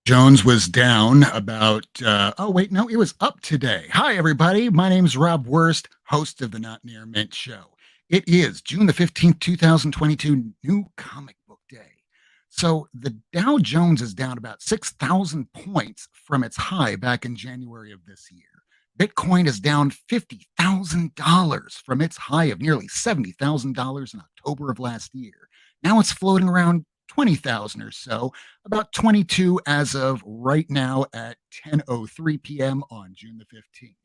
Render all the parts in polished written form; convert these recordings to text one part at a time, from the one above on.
Jones was down about, oh, wait, no, it was up today. Hi, everybody. My name's Rob Wurst, host of the Not Near Mint Show. It is June the 15th, 2022, New Comic Book Day. So the Dow Jones is down about 6,000 points from its high back in January of this year. Bitcoin is down $50,000 from its high of nearly $70,000 in October of last year. Now it's floating around 20,000 or so, about 22 as of right now at 10:03 p.m. on June the 15th.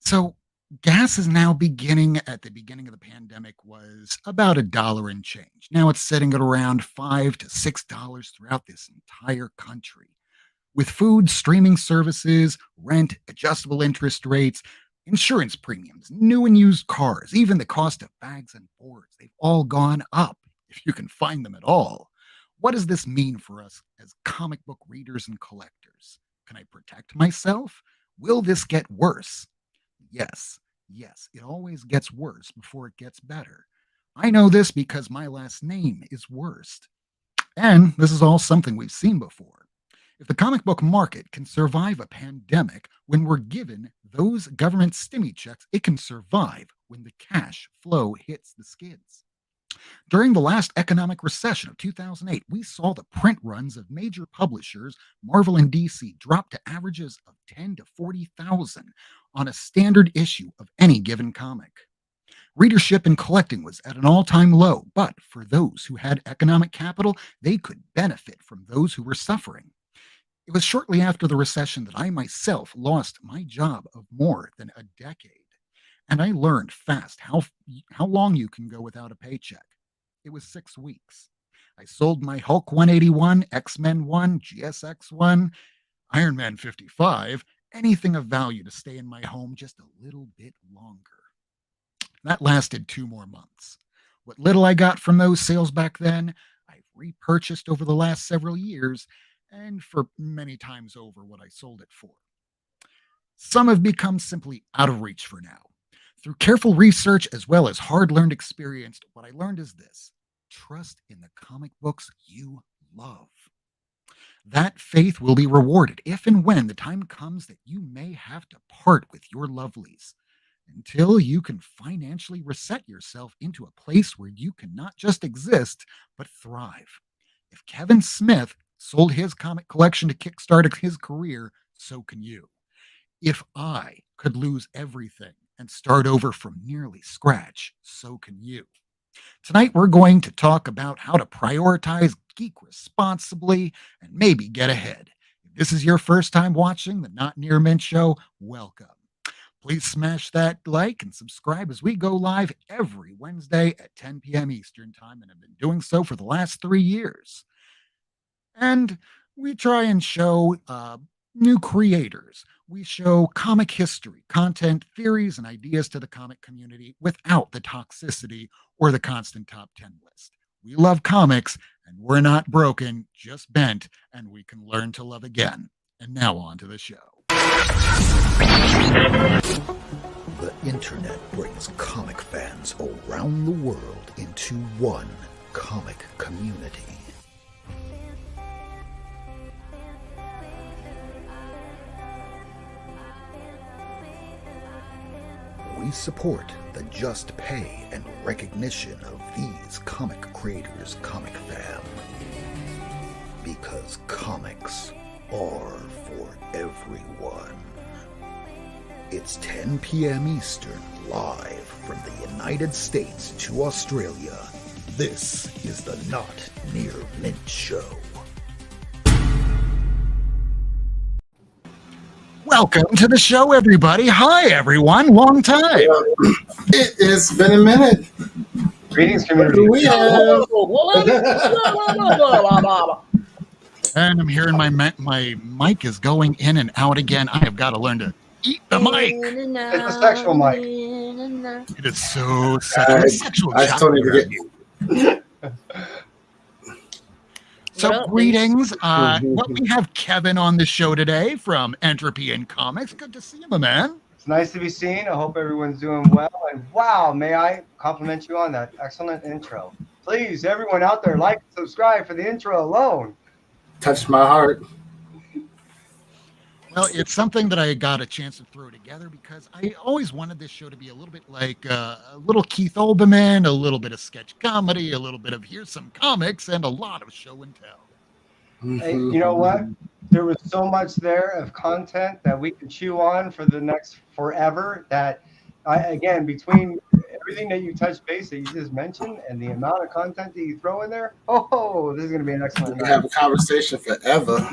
So gas is now beginning at the beginning of the pandemic was about $1 and change. Now it's sitting at around $5 to $6 throughout this entire country. With food, streaming services, rent, adjustable interest rates, insurance premiums, new and used cars, even the cost of bags and boards, they've all gone up if you can find them at all. What does this mean for us as comic book readers and collectors? Can I protect myself? Will this get worse? Yes, yes, it always gets worse before it gets better. I know this because my last name is Worst. And this is all something we've seen before. If the comic book market can survive a pandemic when we're given those government stimmy checks, it can survive when the cash flow hits the skids. During the last economic recession of 2008, we saw the print runs of major publishers, Marvel and DC, drop to averages of 10 to 40,000 on a standard issue of any given comic. Readership and collecting was at an all-time low, but for those who had economic capital, they could benefit from those who were suffering. It was shortly after the recession that I myself lost my job of more than a decade. And I learned fast how long you can go without a paycheck. It was 6 weeks. I sold my Hulk 181, X-Men 1, GSX 1, Iron Man 55, anything of value to stay in my home just a little bit longer. That lasted 2 more months. What little I got from those sales back then, I've repurchased over the last several years and for many times over what I sold it for. Some have become simply out of reach for now. Through careful research as well as hard learned experience, what I learned is this: trust in the comic books you love. That faith will be rewarded if and when the time comes that you may have to part with your lovelies. Until you can financially reset yourself into a place where you can not just exist, but thrive. If Kevin Smith sold his comic collection to kickstart his career, so can you. If I could lose everything and start over from nearly scratch, so can you. Tonight, we're going to talk about how to prioritize geek responsibly and maybe get ahead. If this is your first time watching the Not Near Mint Show, welcome. Please smash that like and subscribe as we go live every Wednesday at 10 p.m. Eastern Time and have been doing so for the last 3 years. And we try and show new creators. We show comic history, content, theories, and ideas to the comic community without the toxicity or the constant top 10 list. We love comics, and we're not broken, just bent, and we can learn to love again. And now on to the show. The internet brings comic fans around the world into one comic community. We support the just pay and recognition of these comic creators, comic fam. Because comics are for everyone. It's 10 p.m. Eastern, live from the United States to Australia. This is the Not Near Mint Show. Welcome to the show, everybody. Hi, everyone. Long time. It's been a minute. Greetings, community. And I'm hearing my mic is going in and out again. I have got to learn to eat the mic. It's a sexual mic. It is so sexual. I still need to get. So greetings. We have Kevin on the show today from Entropy and Comics. Good to see you, my man. It's nice to be seen. I hope everyone's doing well. And wow, may I compliment you on that excellent intro. Please, everyone out there, like and subscribe for the intro alone. Touched my heart. Well, it's something that I got a chance to throw together because I always wanted this show to be a little bit like a little Keith Olbermann, a little bit of sketch comedy, a little bit of here's some comics, and a lot of show and tell. Hey, you know what? There was so much there of content that we could chew on for the next forever. That again, between everything that you touched base that you just mentioned and the amount of content that you throw in there, oh, this is going to be an excellent We night. have a conversation forever.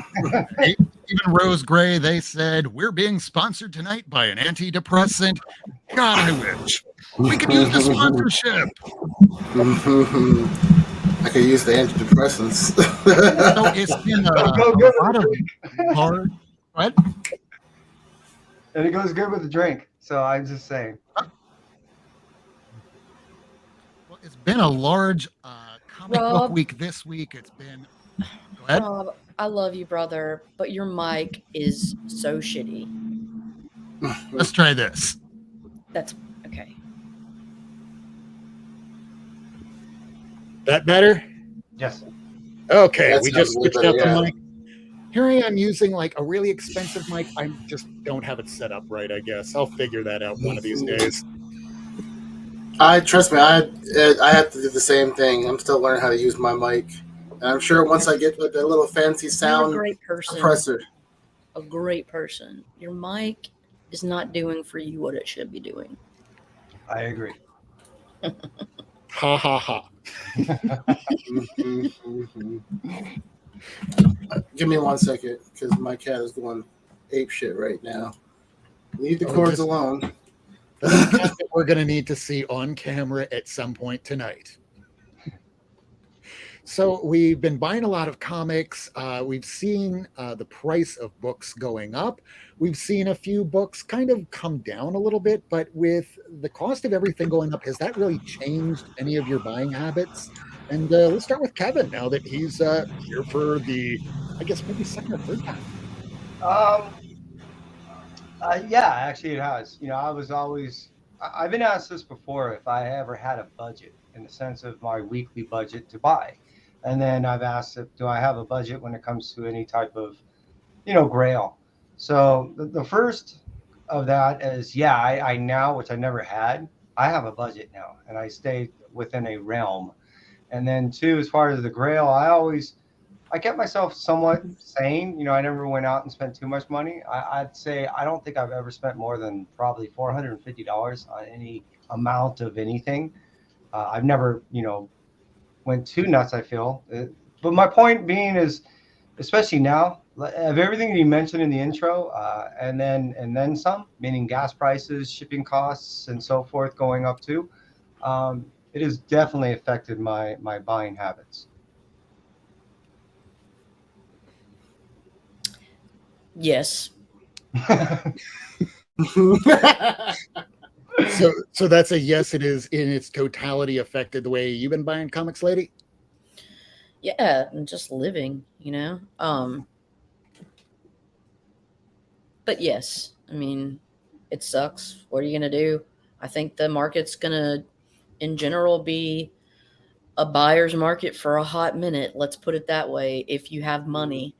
Even Rose Gray, they said, we're being sponsored tonight by an antidepressant. God, I wish. We could use the sponsorship. I could use the antidepressants. So it's been a lot of hard. What? And it goes good with the drink. So I'm just saying. Well, it's been a large comic book Rob. week this week. It's been. Go ahead. Rob, I love you, brother, but your mic is so shitty. Let's try this. That's okay. That better? Yes. Okay, That we sounds just way switched better, out the yeah. mic. Here I am using like a really expensive mic. I just don't have it set up right, I guess. I'll figure that out one of these days. Trust me, I have to do the same thing. I'm still learning how to use my mic. And I'm sure once I get like that little fancy You're sound a great person. compressor. A great person. Your mic is not doing for you what it should be doing. I agree. Ha ha ha. Give me 1 second, because my cat is going ape shit right now. Leave the cords alone. That's a cat that we're going to need to see on camera at some point tonight. So we've been buying a lot of comics. We've seen the price of books going up. We've seen a few books kind of come down a little bit, but with the cost of everything going up, has that really changed any of your buying habits? And let's start with Kevin now that he's here for the, I guess, maybe second or third time. Yeah, actually it has. You know, I've been asked this before if I ever had a budget in the sense of my weekly budget to buy. And then I've asked if do I have a budget when it comes to any type of, grail. So the first of that is, yeah, I now, which I never had, I have a budget now and I stay within a realm. And then two, as far as the grail, I kept myself somewhat sane. You know, I never went out and spent too much money. I'd say I don't think I've ever spent more than probably $450 on any amount of anything. I've never, went too nuts, I feel. But my point being is, especially now, of everything that you mentioned in the intro, and then some, meaning gas prices, shipping costs, and so forth going up too, it has definitely affected my buying habits. Yes. So that's a yes, it is in its totality affected the way you've been buying comics, lady? Yeah, and just living, But yes, I mean, it sucks. What are you going to do? I think the market's going to, in general, be a buyer's market for a hot minute. Let's put it that way. If you have money,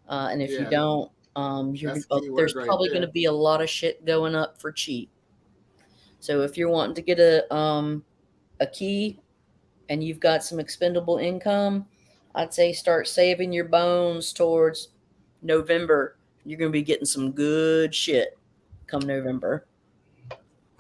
and if you Yeah. don't, That's the key there's word right probably there. going to be a lot of shit going up for cheap. So if you're wanting to get a key and you've got some expendable income, I'd say start saving your bones towards November. You're going to be getting some good shit come November.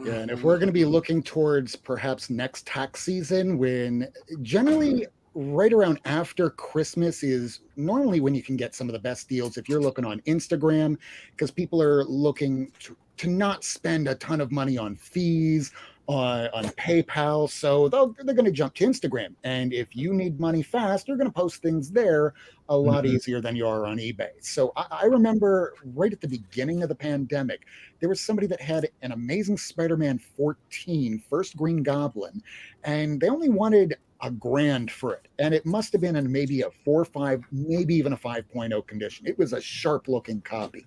Yeah, and if we're going to be looking towards perhaps next tax season, when generally right around after Christmas is normally when you can get some of the best deals if you're looking on Instagram, because people are looking to not spend a ton of money on fees, on PayPal. So they're going to jump to Instagram. And if you need money fast, you're going to post things there a lot easier than you are on eBay. So I remember right at the beginning of the pandemic, there was somebody that had an Amazing Spider-Man 14, First Green Goblin, and they only wanted $1,000 for it. And it must have been in maybe a 4 or 5, maybe even a 5.0 condition. It was a sharp looking copy.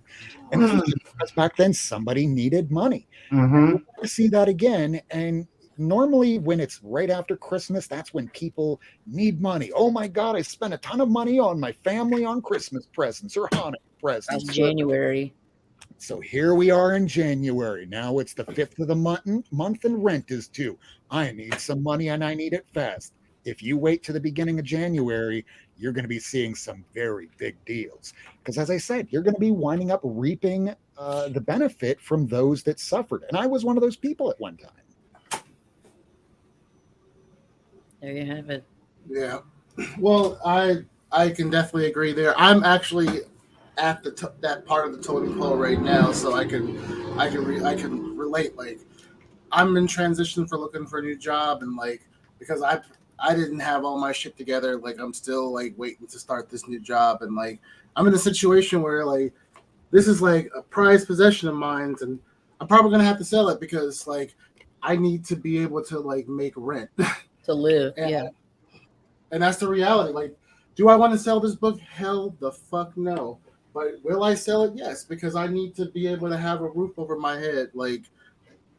And because back then somebody needed money. Mm-hmm. We'll see that again. And normally when it's right after Christmas, that's when people need money. Oh my God, I spent a ton of money on my family on Christmas presents or Hanukkah presents. That's January. So here we are in January. Now it's the 5th of the month and rent is due. I need some money and I need it fast. If you wait to the beginning of January, you're going to be seeing some very big deals. Because as I said, you're going to be winding up reaping the benefit from those that suffered. And I was one of those people at one time. There you have it. Yeah. Well, I can definitely agree there. I'm actually at that part of the totem pole right now, so I can relate. Like, I'm in transition for looking for a new job, and like because I didn't have all my shit together. Like, I'm still like waiting to start this new job, and like I'm in a situation where like this is like a prized possession of mine, and I'm probably gonna have to sell it because like I need to be able to like make rent To live, and, yeah. and that's the reality. Like, do I want to sell this book? Hell the fuck no. But will I sell it? Yes, because I need to be able to have a roof over my head. Like,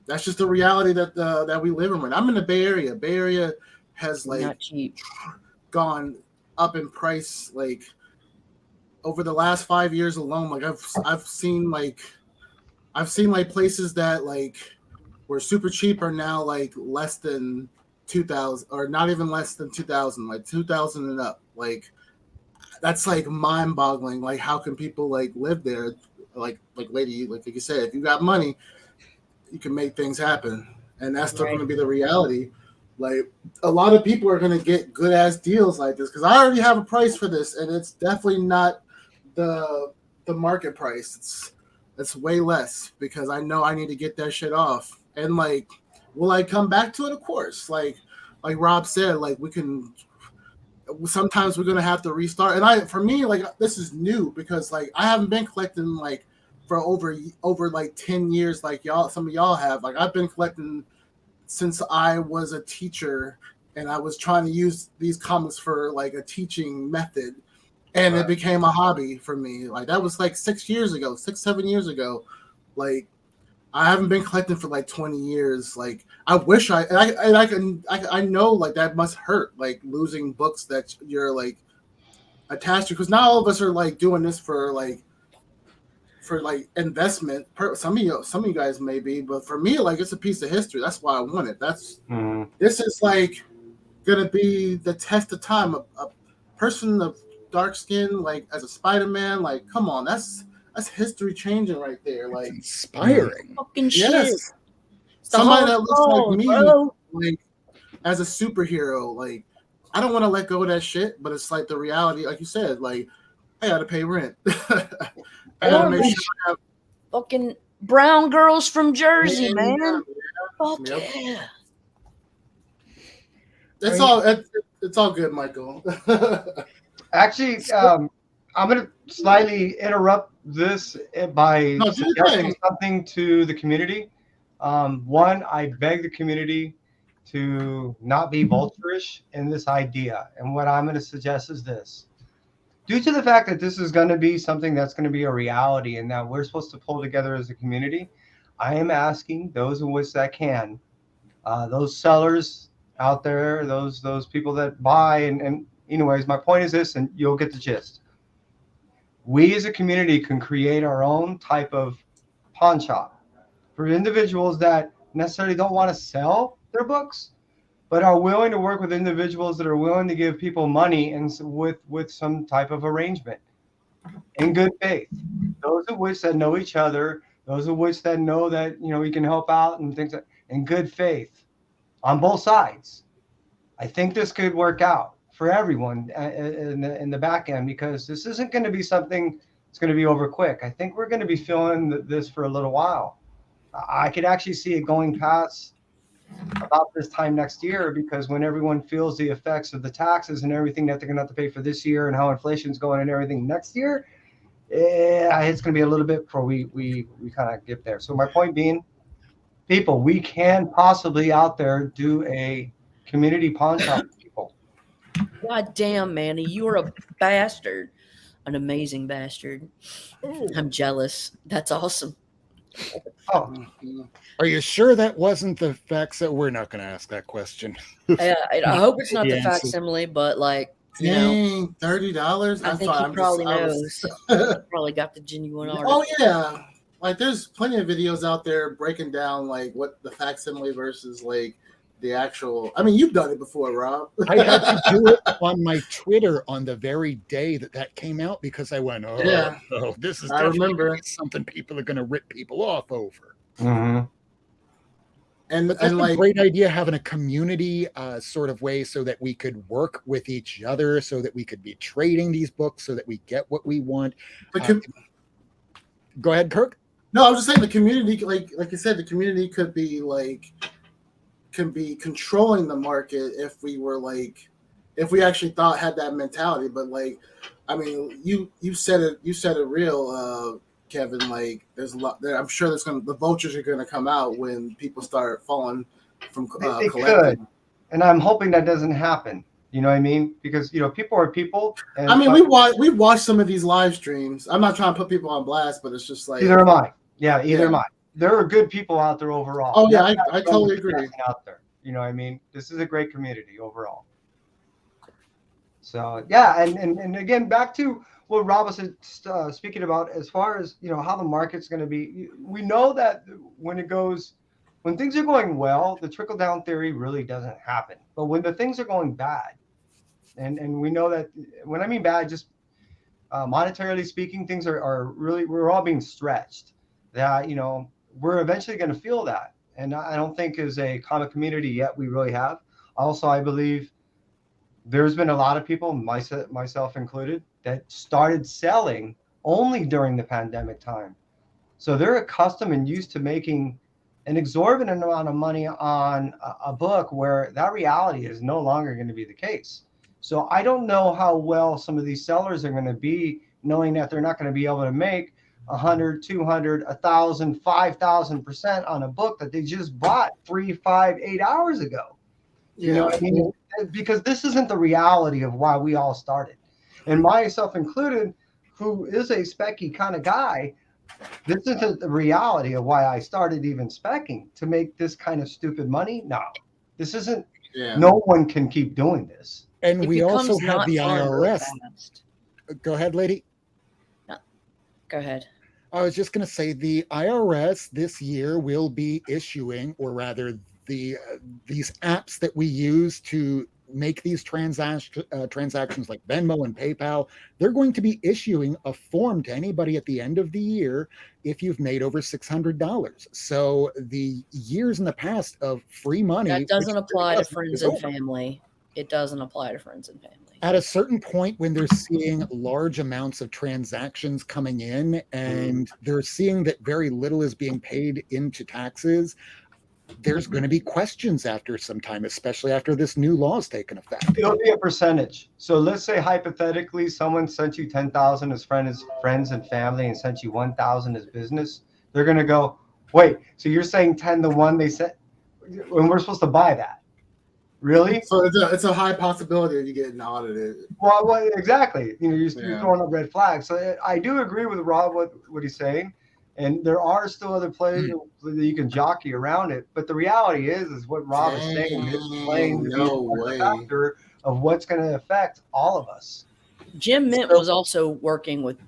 that's just the reality that we live in. I'm in the Bay Area. Bay Area has like Not cheap. gone up in price like over the last 5 years alone. Like I've seen places that like were super cheap are now like less than 2,000 or not even less than 2,000, like 2,000 and up. Like, that's like mind boggling. Like, how can people like live there? Like lady, like you said, if you got money, you can make things happen. And that's still Right. going to be the reality. Like, a lot of people are going to get good ass deals like this because I already have a price for this, and it's definitely not the market price. It's way less because I know I need to get that shit off. And like, will I come back to it? Of course. Like Rob said, like we can. Sometimes we're gonna have to restart. And for me, like this is new because like I haven't been collecting like for over like 10 years like y'all. Some of y'all have. Like I've been collecting since I was a teacher, and I was trying to use these comics for like a teaching method, and it became a hobby for me. Like that was like 7 years ago. Like I haven't been collecting for like 20 years. Like I wish I know like that must hurt, like losing books that you're like attached to, because not all of us are like doing this for investment. Some of you guys may be, but for me, like it's a piece of history. That's why I want it. This is like gonna be the test of time. A person of dark skin, like as a Spider-Man, like come on, that's history changing right there. Like Inspiring. Fucking shit. yes, It's the somebody whole that looks goal, like me, bro. like as a superhero. Like I don't want to let go of that shit, but it's like the reality, like you said, like I gotta pay rent. I gotta make sure I have Fucking brown girls from Jersey, Yeah, man. yeah. Fuck Yep. yeah. It's all good, Michael. Actually, I'm going to slightly interrupt this by No, do your suggesting thing. something to the community. One, I beg the community to not be vulturish in this idea. And what I'm going to suggest is this. Due to the fact that this is going to be something that's going to be a reality and that we're supposed to pull together as a community, I am asking those of us that can, those sellers out there, those people that buy, and anyways, my point is this, and you'll get the gist. We as a community can create our own type of pawn shop for individuals that necessarily don't want to sell their books, but are willing to work with individuals that are willing to give people money and with some type of arrangement in good faith. Those of which that know each other, those of which that know that we can help out and things like, in good faith on both sides. I think this could work out for everyone in the back end, because this isn't going to be something that's going to be over quick. I think we're going to be feeling this for a little while. I could actually see it going past about this time next year, because when everyone feels the effects of the taxes and everything that they're going to have to pay for this year and how inflation's going and everything next year, it's going to be a little bit before we kind of get there. So my point being, people, we can possibly out there do a community pawn shop for people. God damn, Manny, you are a bastard. An amazing bastard. I'm jealous. That's awesome. Oh, Are you sure that wasn't the facts? We're not going to ask that question. I hope it's not the Yeah, so- facsimile, but like, you know, Dang, $30. I think he probably knows. Probably got the genuine article. Oh yeah. like there's plenty of videos out there breaking down like what the facsimile versus like the actual. I mean, you've done it before, Rob. I had to do it on my Twitter on the very day that came out because I went, oh, Yeah. oh this is I definitely remember. something people are going to rip people off over. Mm-hmm. And But that's and a like great idea, having a community sort of way so that we could work with each other, so that we could be trading these books, so that we get what we want. Go ahead, Kirk. No, I was just saying the community, like I said, the community could be like can be controlling the market if we were like if we actually had that mentality. But like, I mean, you said it real, Kevin. Like, there's a lot there. I'm sure the vultures are gonna come out when people start falling from They collecting. could, and I'm hoping that doesn't happen. You know what I mean? Because people are people. And I mean, we watched some of these live streams. I'm not trying to put people on blast, but it's just like either am I. Yeah, either am I. There are good people out there overall. Oh yeah, I totally agree. Out there, you know what I mean? This is a great community overall. So yeah, and again, back to what Rob was speaking about as far as how the market's going to be. We know that when things are going well, the trickle down theory really doesn't happen. But when the things are going bad, and we know that when I mean bad, just monetarily speaking, things are really, we're all being stretched. That we're eventually going to feel that, and I don't think as a comic community yet we really have. Also, I believe there's been a lot of people, myself included, that started selling only during the pandemic time. So they're accustomed and used to making an exorbitant amount of money on a book where that reality is no longer going to be the case. So I don't know how well some of these sellers are going to be, knowing that they're not going to be able to make 100, 200, 1,000, 5,000% on a book that they just bought 3, 5, 8 hours ago. You know what I mean? Because this isn't the reality of why we all started. And myself included, who is a specky kind of guy, this isn't the reality of why I started even specking, to make this kind of stupid money. No, this isn't. Yeah. No one can keep doing this. And we also have the IRS. Go ahead, lady. No. Go ahead. I was just going to say the IRS this year will be issuing, or rather these apps that we use to make these transactions like Venmo and PayPal, they're going to be issuing a form to anybody at the end of the year if you've made over $600. So the years in the past of free money, that doesn't apply to friends and family. It doesn't apply to friends and family. At a certain point, when they're seeing large amounts of transactions coming in and they're seeing that very little is being paid into taxes, there's going to be questions after some time, especially after this new law has taken effect. It'll be a percentage. So let's say hypothetically someone sent you 10,000 as friends and family and sent you 1,000 as business. They're going to go, wait, so you're saying 10 to 1 they sent, when we're supposed to buy that? Really? So it's a high possibility of you getting audited. Well, exactly. You're throwing up red flags. So I do agree with Rob what he's saying. And there are still other plays that you can jockey around it. But the reality is what Rob is saying. It's playing the factor of what's going to affect all of us. Jim Mint was also working with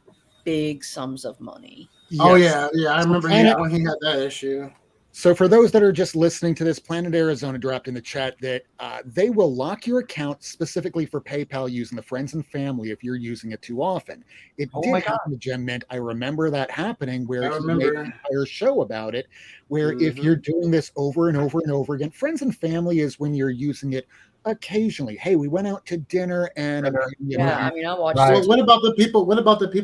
big sums of money. Yes. Oh, yeah. Yeah, I remember when he had that issue. So for those that are just listening to this, Planet Arizona dropped in the chat that they will lock your account specifically for PayPal using the friends and family if you're using it too often. It did happen to Jim Mint. I remember that happening where he made an entire show about it, where if you're doing this over and over and over again, friends and family is when you're using it occasionally. Hey, we went out to dinner and I watched. Right. So what about the people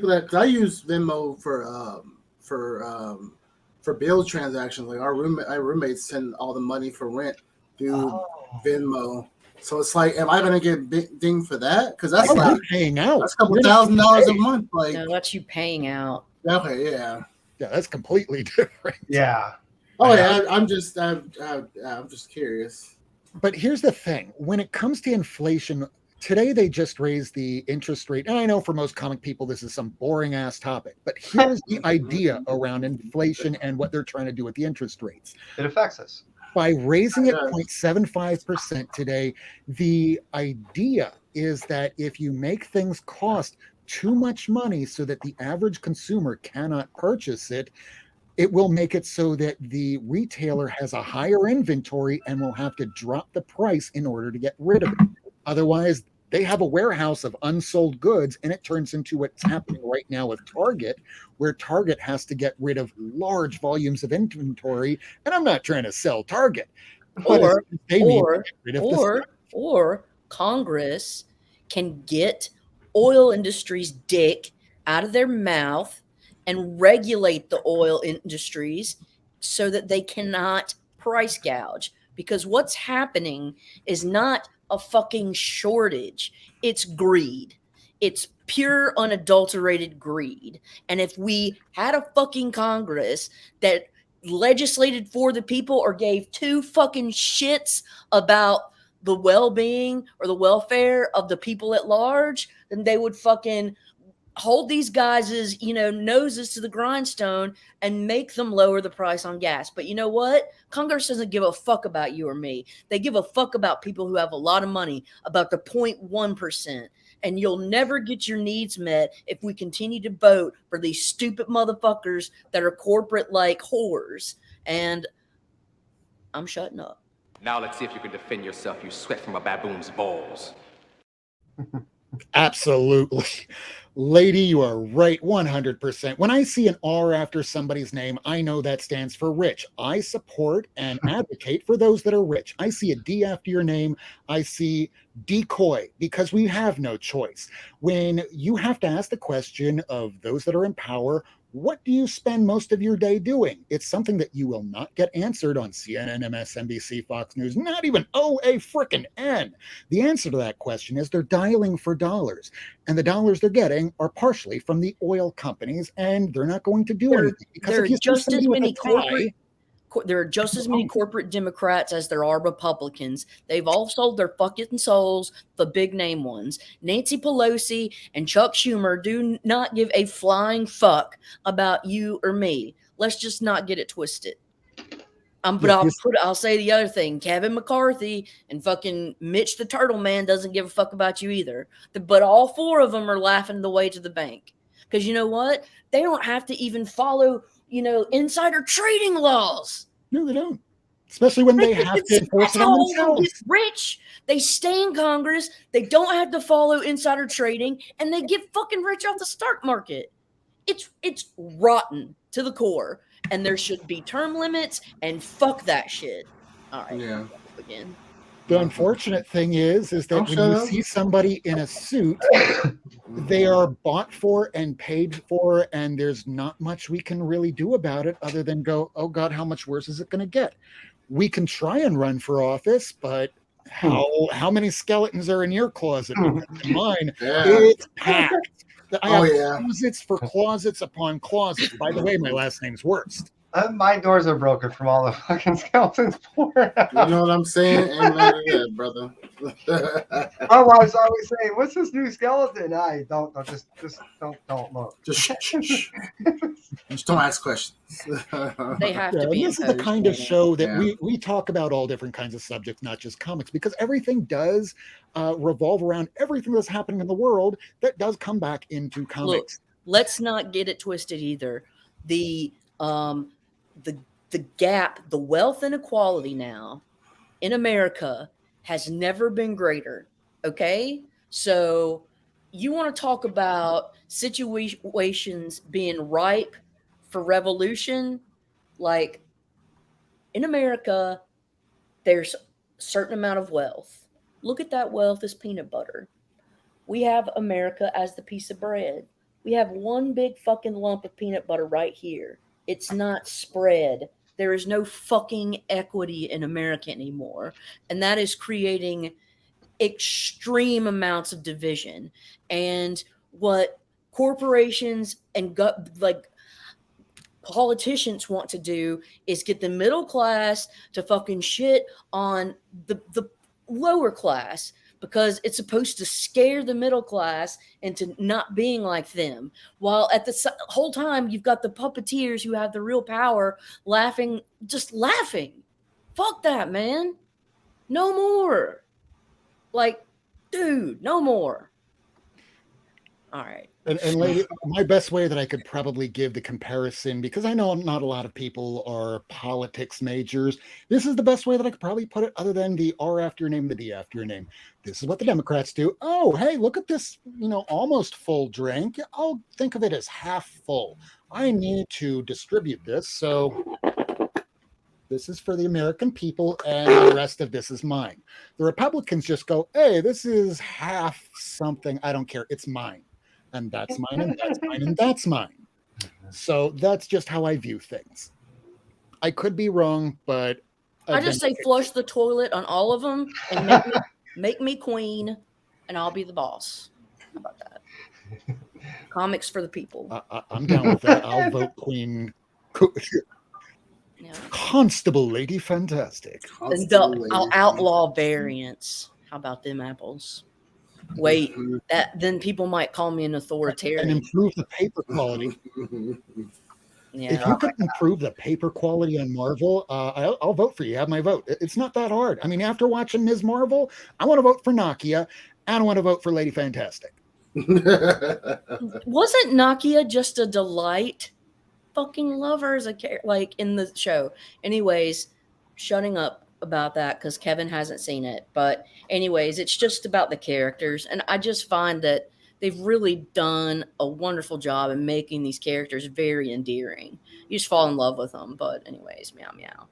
that, cause I use Venmo for bill transactions. Like our roommates send all the money for rent through Venmo. So it's like, am I going to get dinged for that? Because that's like paying out. That's a couple $1,000s a month. Like, no, that's you paying out. Okay, yeah. Yeah, that's completely different. Yeah. Oh yeah, I'm just curious. But here's the thing: when it comes to inflation. Today, they just raised the interest rate. And I know for most comic people, this is some boring ass topic, but here's the idea around inflation and what they're trying to do with the interest rates. It affects us. By raising it 0.75% today, the idea is that if you make things cost too much money so that the average consumer cannot purchase it, it will make it so that the retailer has a higher inventory and will have to drop the price in order to get rid of it. Otherwise, they have a warehouse of unsold goods, and it turns into what's happening right now with Target, where Target has to get rid of large volumes of inventory. And I'm not trying to sell Target, but Or they need to or get rid of the stuff. or Congress can get oil industry's dick out of their mouth and regulate the oil industries so that they cannot price gouge. Because what's happening is not a fucking shortage, it's greed. It's pure unadulterated greed. And if we had a fucking Congress that legislated for the people or gave two fucking shits about the well-being or the welfare of the people at large, then they would fucking hold these guys' noses to the grindstone and make them lower the price on gas. But you know what? Congress doesn't give a fuck about you or me. They give a fuck about people who have a lot of money, about the 0.1%. And you'll never get your needs met if we continue to vote for these stupid motherfuckers that are corporate like whores. And I'm shutting up. Now let's see if you can defend yourself, you sweat from a baboon's balls. Absolutely. Lady, you are right 100%. When I see an R after somebody's name, I know that stands for rich. I support and advocate for those that are rich. I see a D after your name, I see decoy, because we have no choice. When you have to ask the question of those that are in power, what do you spend most of your day doing? It's something that you will not get answered on CNN, MSNBC, Fox News, not even a frickin' N. The answer to that question is they're dialing for dollars. And the dollars they're getting are partially from the oil companies, and they're not going to do anything. Because There if are you see just as somebody with a many tie, there are just as many corporate Democrats as there are Republicans. They've all sold their fucking souls, the big name ones. Nancy Pelosi and Chuck Schumer do not give a flying fuck about you or me. Let's just not get it twisted. But I'll say the other thing. Kevin McCarthy and fucking Mitch the Turtle Man doesn't give a fuck about you either. But all four of them are laughing the way to the bank. Because you know what? They don't have to even follow insider trading laws. No, they don't. Especially when they have to enforce it on themselves. Get rich. They stay in Congress. They don't have to follow insider trading, and they get fucking rich off the stock market. It's rotten to the core, and there should be term limits. And fuck that shit. All right. Yeah. Again. The unfortunate thing is that when you see somebody in a suit, they are bought for and paid for, and there's not much we can really do about it other than go, oh God, how much worse is it going to get? We can try and run for office, but how many skeletons are in your closet? In mine, it's packed. I have closets for closets upon closets. By the way, my last name's Worst. My doors are broken from all the fucking skeletons pouring out. You know what I'm saying? Amen to that, brother. My wife's always saying, "What's this new skeleton?" I don't look. Just don't ask questions. They have to be. This is the kind of show that we talk about all different kinds of subjects, not just comics, because everything does revolve around everything that's happening in the world that does come back into comics. Look, let's not get it twisted either. The gap, the wealth inequality now in America has never been greater. Okay? So you want to talk about situations being ripe for revolution? Like in America, there's a certain amount of wealth. Look at that wealth as peanut butter. We have America as the piece of bread. We have one big fucking lump of peanut butter right here. It's not spread. There is no fucking equity in America anymore. And that is creating extreme amounts of division. And what corporations and politicians want to do is get the middle class to fucking shit on the lower class, because it's supposed to scare the middle class into not being like them. While at the whole time, you've got the puppeteers who have the real power laughing, just laughing. Fuck that, man. No more. Like, dude, no more. All right. And lady, my best way that I could probably give the comparison, because I know not a lot of people are politics majors, this is the best way that I could probably put it, other than the R after your name, the D after your name. This is what the Democrats do. Oh, hey, look at this, almost full drink. I'll think of it as half full. I need to distribute this, so this is for the American people, and the rest of this is mine. The Republicans just go, hey, this is half something. I don't care. It's mine. And that's mine, and that's mine, and that's mine. So that's just how I view things. I could be wrong, but I just say flush the toilet on all of them and make me queen, and I'll be the boss. How about that? Comics for the people. I'm down with that. I'll vote Queen. Yeah. Constable Lady Fantastic. I'll outlaw variants. How about them apples? Wait, then people might call me an authoritarian. And improve the paper quality. Yeah. If you could improve the paper quality on Marvel, I'll vote for you. Have my vote. It's not that hard. I mean, after watching Ms. Marvel, I want to vote for Nakia, and I want to vote for Lady Fantastic. Wasn't Nakia just a delight? Fucking love her as a like in the show. Anyways, shutting up about that because Kevin hasn't seen it. But anyways, it's just about the characters, and I just find that they've really done a wonderful job in making these characters very endearing. You just fall in love with them. But anyways, meow meow.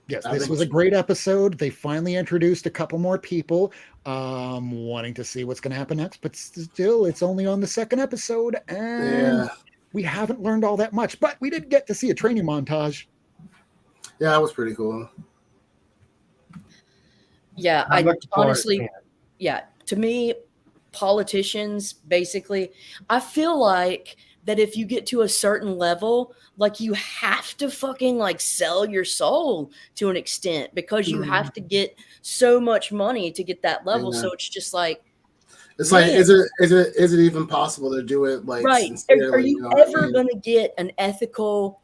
Yes, this was a great episode. They finally introduced a couple more people. Wanting to see what's going to happen next, but still, it's only on the second episode, and we haven't learned all that much. But we did get to see a training montage. Yeah, that was pretty cool. Yeah, I honestly, to me, politicians, basically, I feel like that if you get to a certain level, like you have to fucking like sell your soul to an extent because you have to get so much money to get that level. So it's just like, it's like, is it even possible to do it? Like, right? Are you ever going to get an ethical,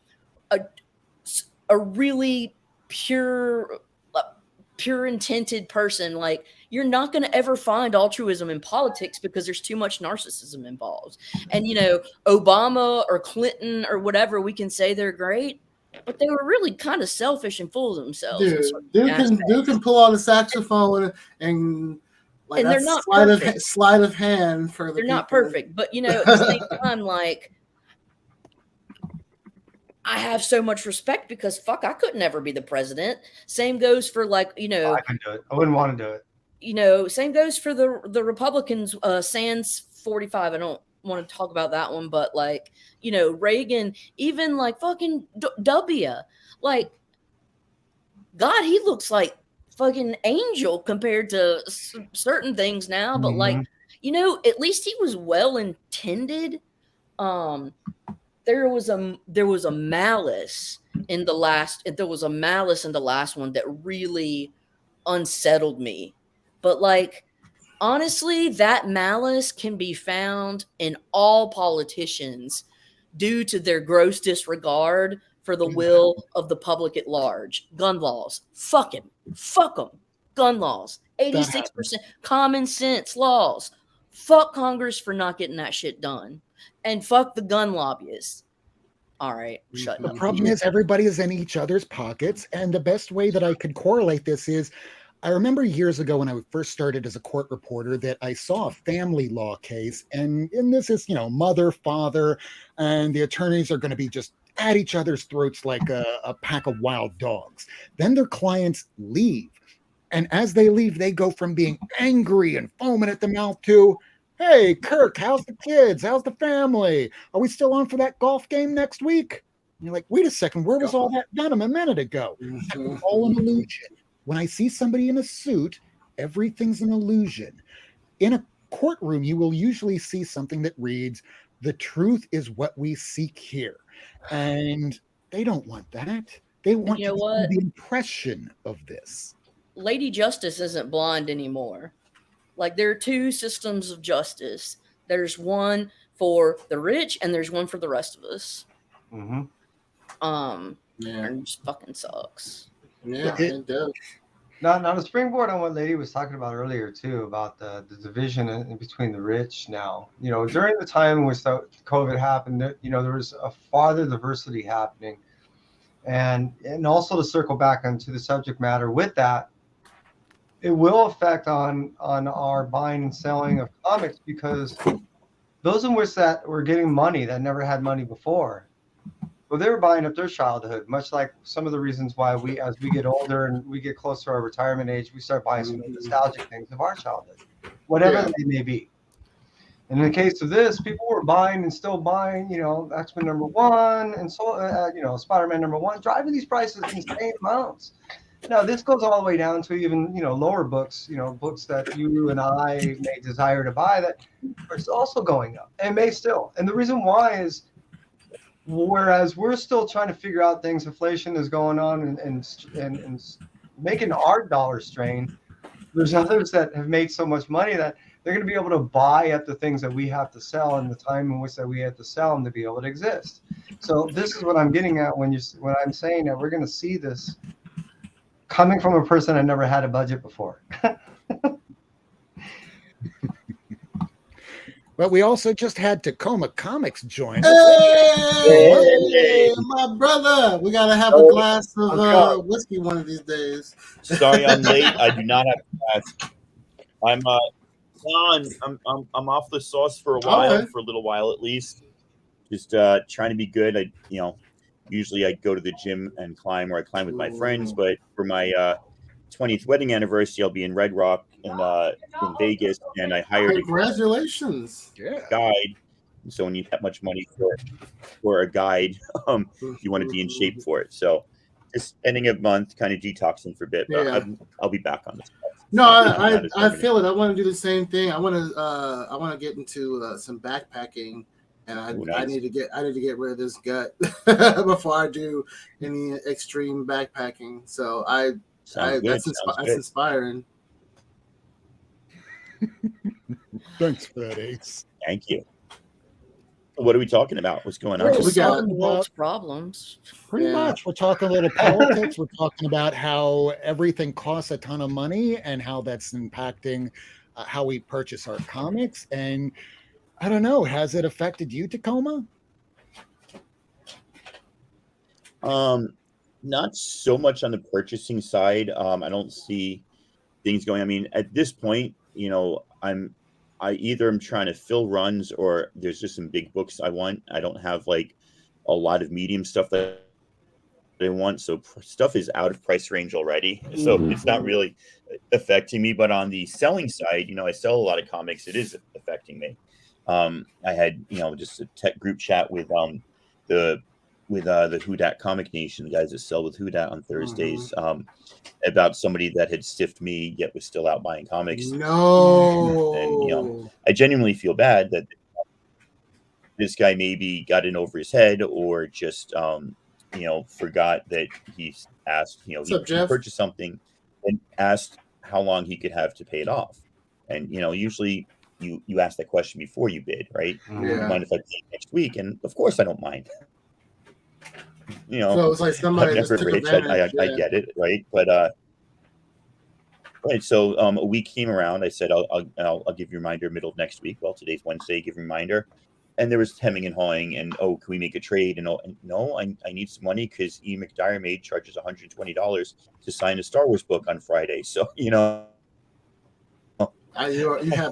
a really pure intended person? Like, you're not going to ever find altruism in politics because there's too much narcissism involved. And, Obama or Clinton or whatever, we can say they're great, but they were really kind of selfish and full of themselves. Dude can pull out a saxophone and like, and they're not sleight of hand for the They're people. not perfect, but, at the same time, like, I have so much respect because I couldn't ever be the president. Same goes for like, I can do it. I wouldn't want to do it. Same goes for the Republicans, Sans 45. I don't want to talk about that one, but like, Reagan, even like fucking W, like, God, he looks like fucking angel compared to certain things now, but like, at least he was well intended. There was a malice in the last one that really unsettled me. But like, honestly, that malice can be found in all politicians due to their gross disregard for the will of the public at large. Gun laws. Fuck them. Gun laws. 86% common sense laws. Fuck Congress for not getting that shit done. And fuck the gun lobbyists. All right, shut up. The problem is everybody is in each other's pockets. And the best way that I could correlate this is, I remember years ago when I first started as a court reporter that I saw a family law case. And this is, mother, father, and the attorneys are going to be just at each other's throats like a pack of wild dogs. Then their clients leave. And as they leave, they go from being angry and foaming at the mouth to, hey, Kirk, how's the kids? How's the family? Are we still on for that golf game next week? And you're like, wait a second, where was all that venom a minute ago? That was all an illusion. When I see somebody in a suit, everything's an illusion. In a courtroom, you will usually see something that reads, the truth is what we seek here. And they don't want that. They want the impression of this. Lady Justice isn't blind anymore. Like, there are two systems of justice. There's one for the rich and there's one for the rest of us. Yeah. And it just fucking sucks. Yeah, it does. Now the springboard on what Lady was talking about earlier too, about the division in between the rich now. During the time in which the COVID happened, there was a farther diversity happening. And also to circle back onto the subject matter with that, it will affect on our buying and selling of comics, because those in which that were getting money that never had money before, well, they were buying up their childhood, much like some of the reasons why as we get older and we get closer to our retirement age, we start buying some of the nostalgic things of our childhood, whatever they may be. And in the case of this, people were buying and still buying, X-Men #1 and so, Spider-Man #1, driving these prices insane amounts. Now, this goes all the way down to even, lower books, books that you and I may desire to buy that are also going up and may still. And the reason why is, whereas we're still trying to figure out things, inflation is going on and making our dollar strain. There's others that have made so much money that they're going to be able to buy at the things that we have to sell in the time in which that we have to sell them to be able to exist. So this is what I'm getting at when I'm saying that we're going to see this coming from a person that never had a budget before. But we also just had Tacoma Comics join. Hey, my brother. We got to have a glass of whiskey one of these days. Sorry, I'm late. I do not have class. I'm off the sauce for a while, Okay. for a little while at least. Just trying to be good. Usually I go to the gym and climb, or I climb with my friends. But for my 20th wedding anniversary, I'll be in Red Rock in Vegas, and I hired Congratulations. a guide. So when you have much money for a guide, you want to be in shape for it. So just ending a month, kind of detoxing for a bit. But I'll be back on this. No, I feel it. I want to do the same thing. I want to get into some backpacking, and I need to get rid of this gut before I do any extreme backpacking. So that's inspiring. Thanks for that, Ayce. Thank you. What are we talking about? What's going on? We're We just got- solving the world's problems. Pretty much. We're talking a little politics. We're talking about how everything costs a ton of money and how that's impacting how we purchase our comics. And I don't know, has it affected you, Tacoma? Not so much on the purchasing side. I don't see things going. I mean, at this point, I either am trying to fill runs, or there's just some big books I want. I don't have like a lot of medium stuff that I want, so stuff is out of price range already. So it's not really affecting me. But on the selling side, I sell a lot of comics. It is affecting me. I had just a tech group chat with the Who Dat Comic Nation, the guys that sell with Who Dat on Thursdays, about somebody that had stiffed me yet was still out buying comics. No. And I genuinely feel bad that this guy maybe got in over his head, or just forgot that he asked, he purchased something and asked how long he could have to pay it off. And usually you ask that question before you bid, right? Yeah. You mind if I pay it next week? And of course I don't mind. So it's like somebody I'm just never took rich. advantage. I get it, right? But right. So a week came around. I said I'll give you a reminder middle of next week. Well, today's Wednesday. Give a reminder. And there was hemming and hawing, and can we make a trade? And no, I need some money because E. McDiarmid charges $120 to sign a Star Wars book on Friday. So you have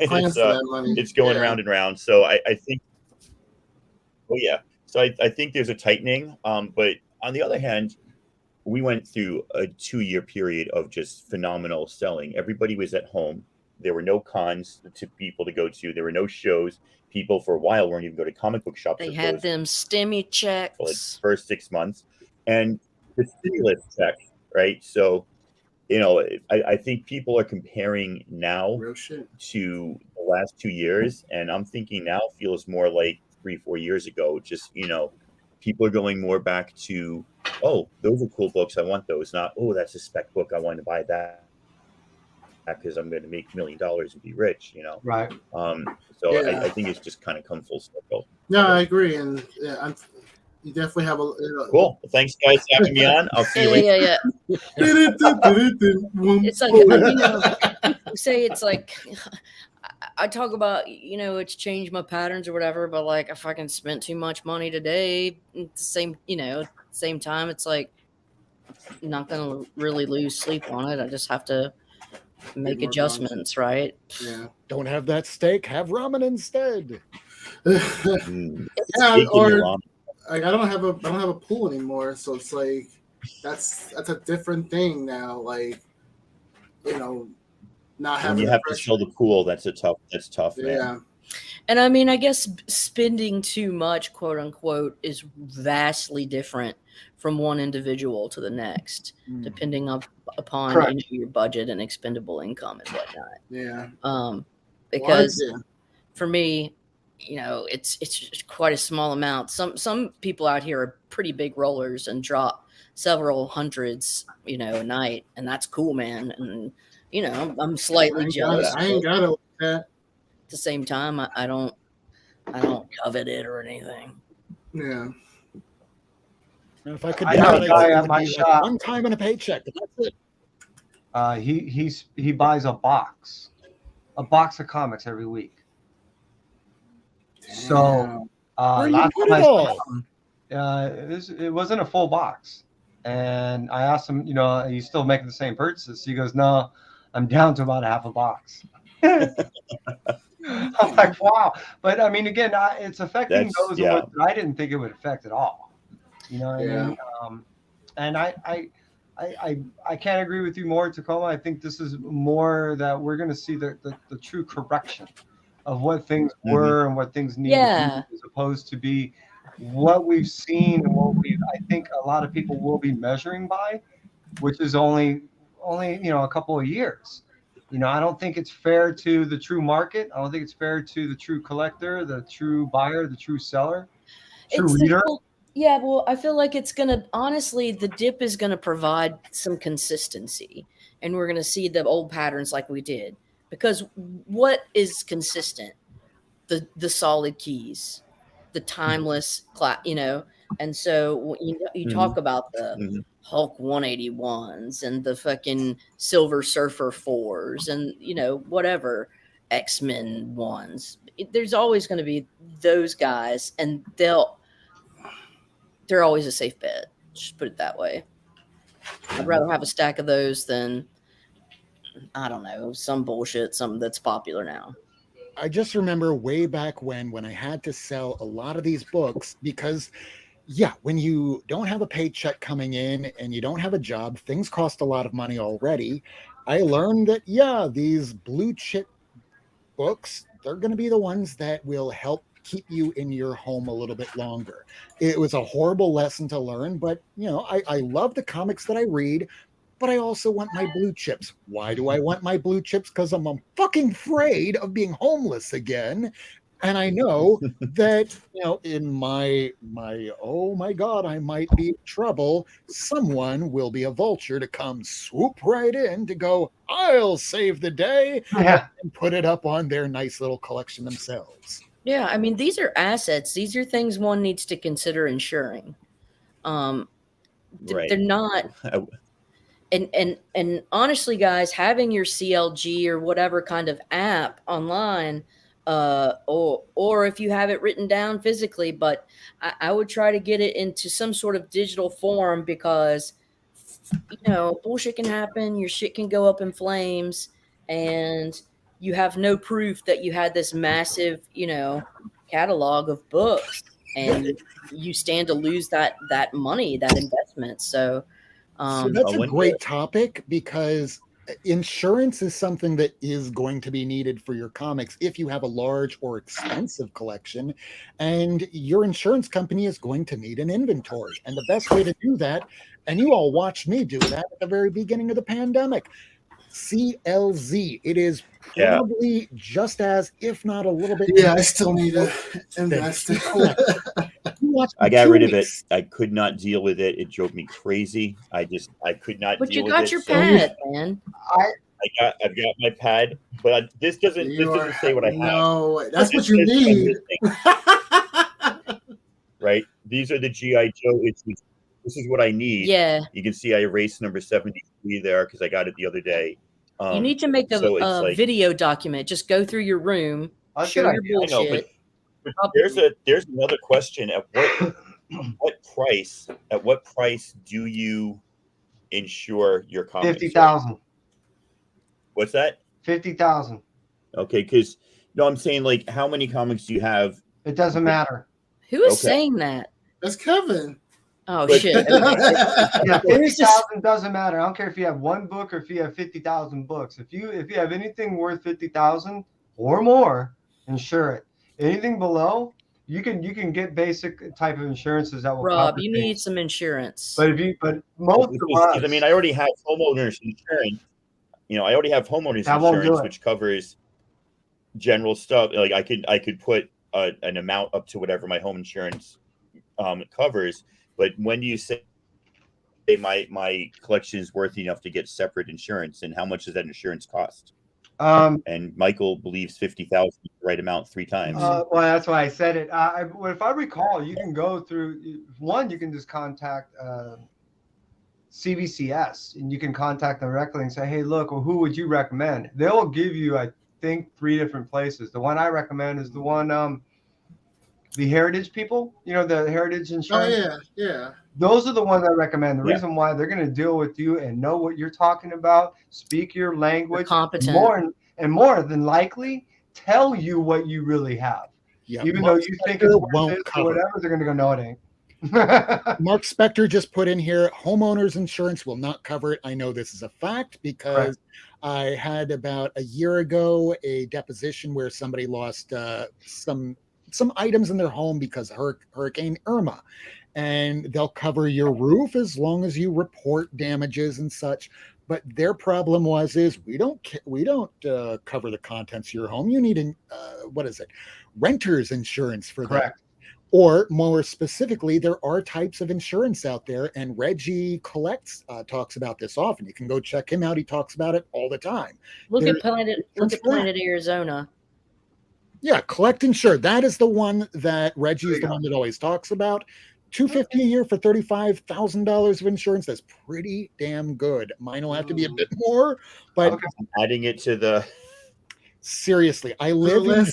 plans for that money. It's going round and round. So I think. Oh yeah. So I think there's a tightening. But on the other hand, we went through a 2-year period of just phenomenal selling. Everybody was at home. There were no cons to people to go to. There were no shows. People for a while weren't even going to comic book shops. They had them stimmy checks for like the first 6 months, and the stimulus check, right? So, I think people are comparing now to the last 2 years, and I'm thinking now feels more like 3-4 years ago. Just people are going more back to, oh, those are cool books, I want those. Not, oh, that's a spec book, I want to buy that because I'm going to make $1 million and be rich, Right. So I think it's just kind of come full circle. No, I agree, and You definitely have a Cool. Thanks, guys, for having me on. I'll see you later. Yeah. It's like, say it's like, I talk about, it's changed my patterns or whatever, but like, I fucking spent too much money today. At the same time, it's like, not gonna really lose sleep on it. I just have to make more adjustments, right? Yeah. Don't have that steak, have ramen instead. Yeah, Speaking or of ramen, like I don't have a pool anymore, so it's like that's a different thing now. Like, not when having you the have to pressure. fill the pool, that's tough, man. Yeah. And I mean, I guess spending too much, quote unquote, is vastly different from one individual to the next, depending upon Correct. your budget and expendable income and whatnot. Yeah. Because Well, for me, it's just quite a small amount. Some people out here are pretty big rollers and drop several hundreds, a night, and that's cool, man. And I'm slightly jealous. I ain't got it like that. At the same time, I don't covet it or anything. Yeah. And if I could, I know a it guy at would my be shop. one time in a paycheck. But that's it. He buys a box of comics every week. So Where you last put time it I all? saw him, it wasn't a full box, and I asked him, are you still making the same purchases? He goes, no, I'm down to about half a box. I'm like, wow. But I mean, again, it's affecting those in what I didn't think it would affect at all. You know what I mean? And I can't agree with you more, Tacoma. I think this is more that we're going to see the true correction of what things were and what things need to be, as opposed to be what we've seen and what I think a lot of people will be measuring by, which is only a couple of years. I don't think it's fair to the true market. I don't think it's fair to the true collector, the true buyer, the true seller, true reader. Well, I feel like it's going to, honestly, the dip is going to provide some consistency, and we're going to see the old patterns like we did. Because what is consistent? The solid keys, the timeless, and so you talk about the Hulk 181s and the fucking Silver Surfer 4s and, whatever, X-Men 1s. There's always going to be those guys, and they're always a safe bet. Just put it that way. I'd rather have a stack of those than, I don't know, some bullshit, something that's popular now. I just remember way back when I had to sell a lot of these books because, when you don't have a paycheck coming in and you don't have a job, things cost a lot of money already. I learned that, these blue chip books, they're going to be the ones that will help keep you in your home a little bit longer. It was a horrible lesson to learn, but, I love the comics that I read, but I also want my blue chips. Why do I want my blue chips? Because I'm fucking afraid of being homeless again. And I know that, in my, oh my God, I might be in trouble. Someone will be a vulture to come swoop right in to go, I'll save the day and put it up on their nice little collection themselves. Yeah, I mean, these are assets. These are things one needs to consider insuring. They're not... And honestly, guys, having your CLG or whatever kind of app online, or if you have it written down physically, but I would try to get it into some sort of digital form because, bullshit can happen. Your shit can go up in flames, and you have no proof that you had this massive, catalog of books, and you stand to lose that money, that investment. So that's a great topic because insurance is something that is going to be needed for your comics if you have a large or expensive collection, and your insurance company is going to need an inventory. And the best way to do that, and you all watched me do that at the very beginning of the pandemic, CLZ. It is probably just as, if not a little bit. Yeah, I still need to invest. I got rid of it. I could not deal with it. It drove me crazy. I could not. But deal you got with your it, pad, man. I've got my pad, but this doesn't say what I have. No, that's what you need. right? These are the GI Joe issues. This is what I need. Yeah. You can see I erased number 73 there because I got it the other day. You need to make so it's a like, video document. Just go through your room, That's a show good your idea. I know, bullshit. but there's another question. At what price do you insure your common? 50,000. What's that? 50,000. Okay, because no, I'm saying like how many comics do you have? It doesn't matter. Who is Okay. saying that? That's Kevin. Oh But- shit! Yeah, There's just- 50,000 doesn't matter. I don't care if you have one book or if you have 50,000 books. If you have anything worth 50,000 or more, insure it. Anything below, you can get basic type of insurances that will Rob, cover you things. need some insurance. But most of us, I mean, I already have homeowners insurance. I already have homeowners That won't do insurance, it. which covers general stuff. Like I could put an amount up to whatever my home insurance covers. But when do you say my collection is worth enough to get separate insurance, and how much does that insurance cost? And Michael believes 50,000 is the right amount 3 times. well, that's why I said it. If I recall, you can go through one. You can just contact CVCS, and you can contact them directly and say, "Hey, look, well, who would you recommend?" They'll give you, I think, 3 different places. The one I recommend is the one, the Heritage people. The Heritage Oh Insurance. yeah. Those are the ones I recommend. The Yeah. reason why they're going to deal with you and know what you're talking about, speak your They're language, competent. more than likely tell you what you really have. Yeah, Even Mark though you think it's Spector worth won't this or cover. whatever, they're going to go, no, it ain't. Mark Spector just put in here, homeowners insurance will not cover it. I know this is a fact because I had about a year ago a deposition where somebody lost some items in their home because of Hurricane Irma, and they'll cover your roof as long as you report damages and such. But their problem is we don't cover the contents of your home. You need renter's insurance for that. Correct. Or more specifically, there are types of insurance out there, and Reggie Collects talks about this often. You can go check him out. He talks about it all the time. Look There- at Planet Arizona. Yeah, Collect Insure. That is the one that Reggie is the one that always talks about. $250 a year for $35,000 of insurance. That's pretty damn good. Mine will have to be a bit more, but Okay. Adding it to the seriously, I live in.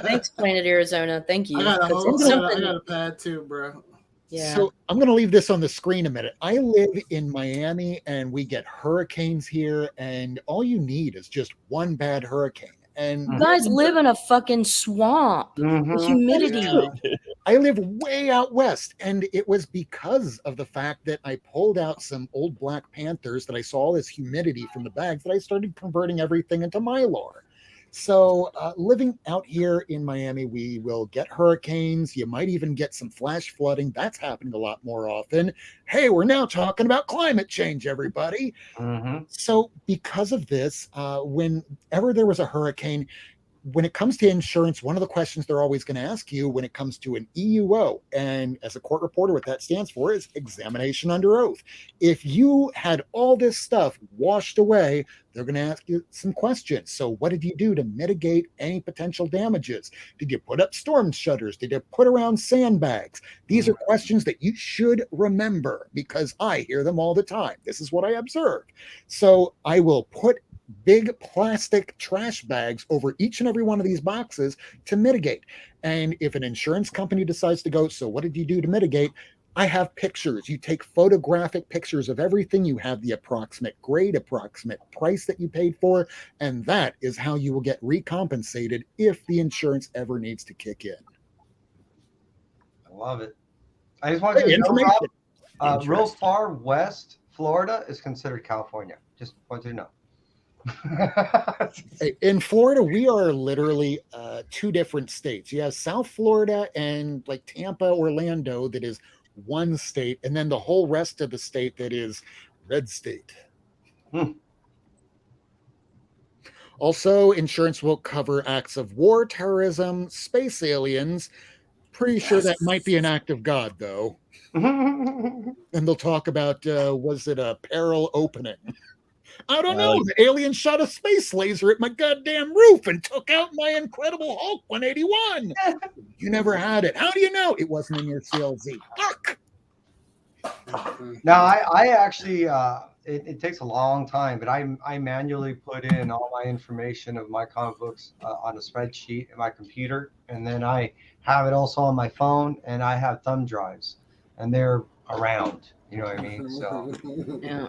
Thanks, Planet Arizona. Thank you. I got a 'Cause whole, it's I something- got a pad too, bro. yeah. So I'm going to leave this on the screen a minute. I live in Miami, and we get hurricanes here, and all you need is just one bad hurricane. And You guys live in a fucking swamp. The Mhm. humidity. I live way out west, and it was because of the fact that I pulled out some old Black Panthers that I saw all this humidity from the bags that I started converting everything into Mylar. So living out here in Miami, we will get hurricanes. You might even get some flash flooding. That's happening a lot more often. Hey, we're now talking about climate change, everybody. Mhm. So because of this, whenever there was a hurricane, when it comes to insurance, one of the questions they're always going to ask you when it comes to an EUO, and as a court reporter, what that stands for is examination under oath. If you had all this stuff washed away, they're going to ask you some questions. So what did you do to mitigate any potential damages? Did you put up storm shutters? Did you put around sandbags? These are questions that you should remember because I hear them all the time. This is what I observe. So I will put big plastic trash bags over each and every one of these boxes to mitigate. And if an insurance company decides to go, so what did you do to mitigate? I have pictures. You take photographic pictures of everything. You have the approximate grade, approximate price that you paid for, and that is how you will get recompensated if the insurance ever needs to kick in. I love it. I just want you to know, Rob, real far west, Florida is considered California. Just want you to know. In Florida, we are literally 2 different states. You have South Florida and like Tampa, Orlando, that is one state, and then the whole rest of the state that is red state. Also, insurance will cover acts of war, terrorism, space aliens. Pretty sure that might be an act of God, though. And they'll talk about, was it a peril opening? I don't I know. like- The alien shot a space laser at my goddamn roof and took out my Incredible Hulk 181. You never had it. How do you know it wasn't in your CLZ? Fuck. No, I actually, it takes a long time, but I manually put in all my information of my comic books on a spreadsheet in my computer, and then I have it also on my phone, and I have thumb drives, and they're around. You know what I mean? So Yeah.